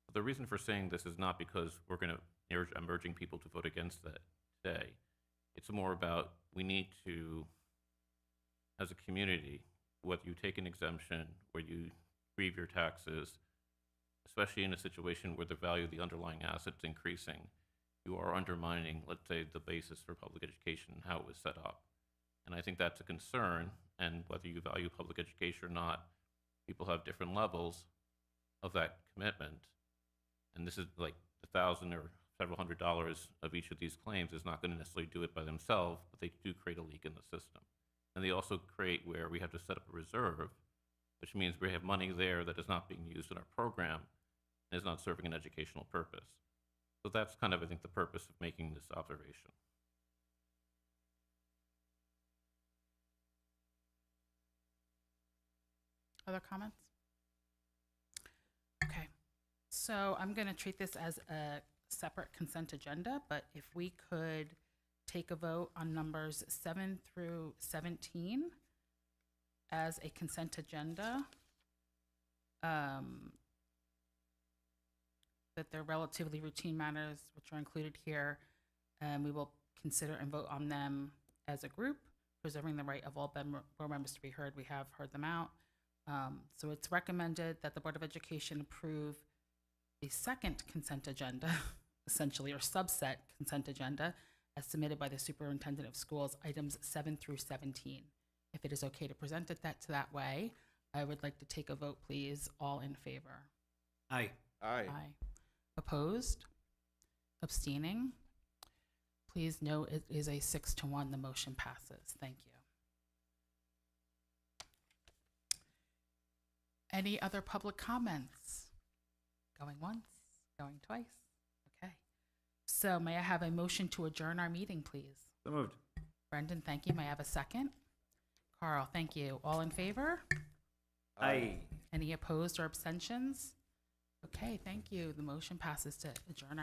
But the reason for saying this is not because I'm urging people to vote against that today. It's more about, we need to, as a community, whether you take an exemption or you grieve your taxes, especially in a situation where the value of the underlying asset is increasing, you are undermining, let's say, the basis for public education and how it was set up. And I think that's a concern, and whether you value public education or not, people have different levels of that commitment. And this is like $1,000 or several $100s of each of these claims is not going to necessarily do it by themselves, but they do create a leak in the system. And they also create where we have to set up a reserve, which means we have money there that is not being used in our program and is not serving an educational purpose. So that's kind of, I think, the purpose of making this observation. Other comments? Okay, so I'm going to treat this as a separate consent agenda, but if we could take a vote on numbers 7 through 17 as a consent agenda. That they're relatively routine matters which are included here, and we will consider and vote on them as a group, preserving the right of all board members to be heard. We have heard them out. So it's recommended that the Board of Education approve the second consent agenda, essentially, or subset consent agenda, as submitted by the Superintendent of Schools, items 7 through 17. If it is okay to present it that way, I would like to take a vote, please. All in favor? Aye. Aye. Opposed? Abstaining? Please note it is a 6-1. The motion passes. Thank you. Any other public comments? Going once, going twice? Okay. So may I have a motion to adjourn our meeting, please? So moved. Brendan, thank you. May I have a second? Carl, thank you. All in favor? Aye. Any opposed or abstentions? Okay, thank you. The motion passes to adjourn our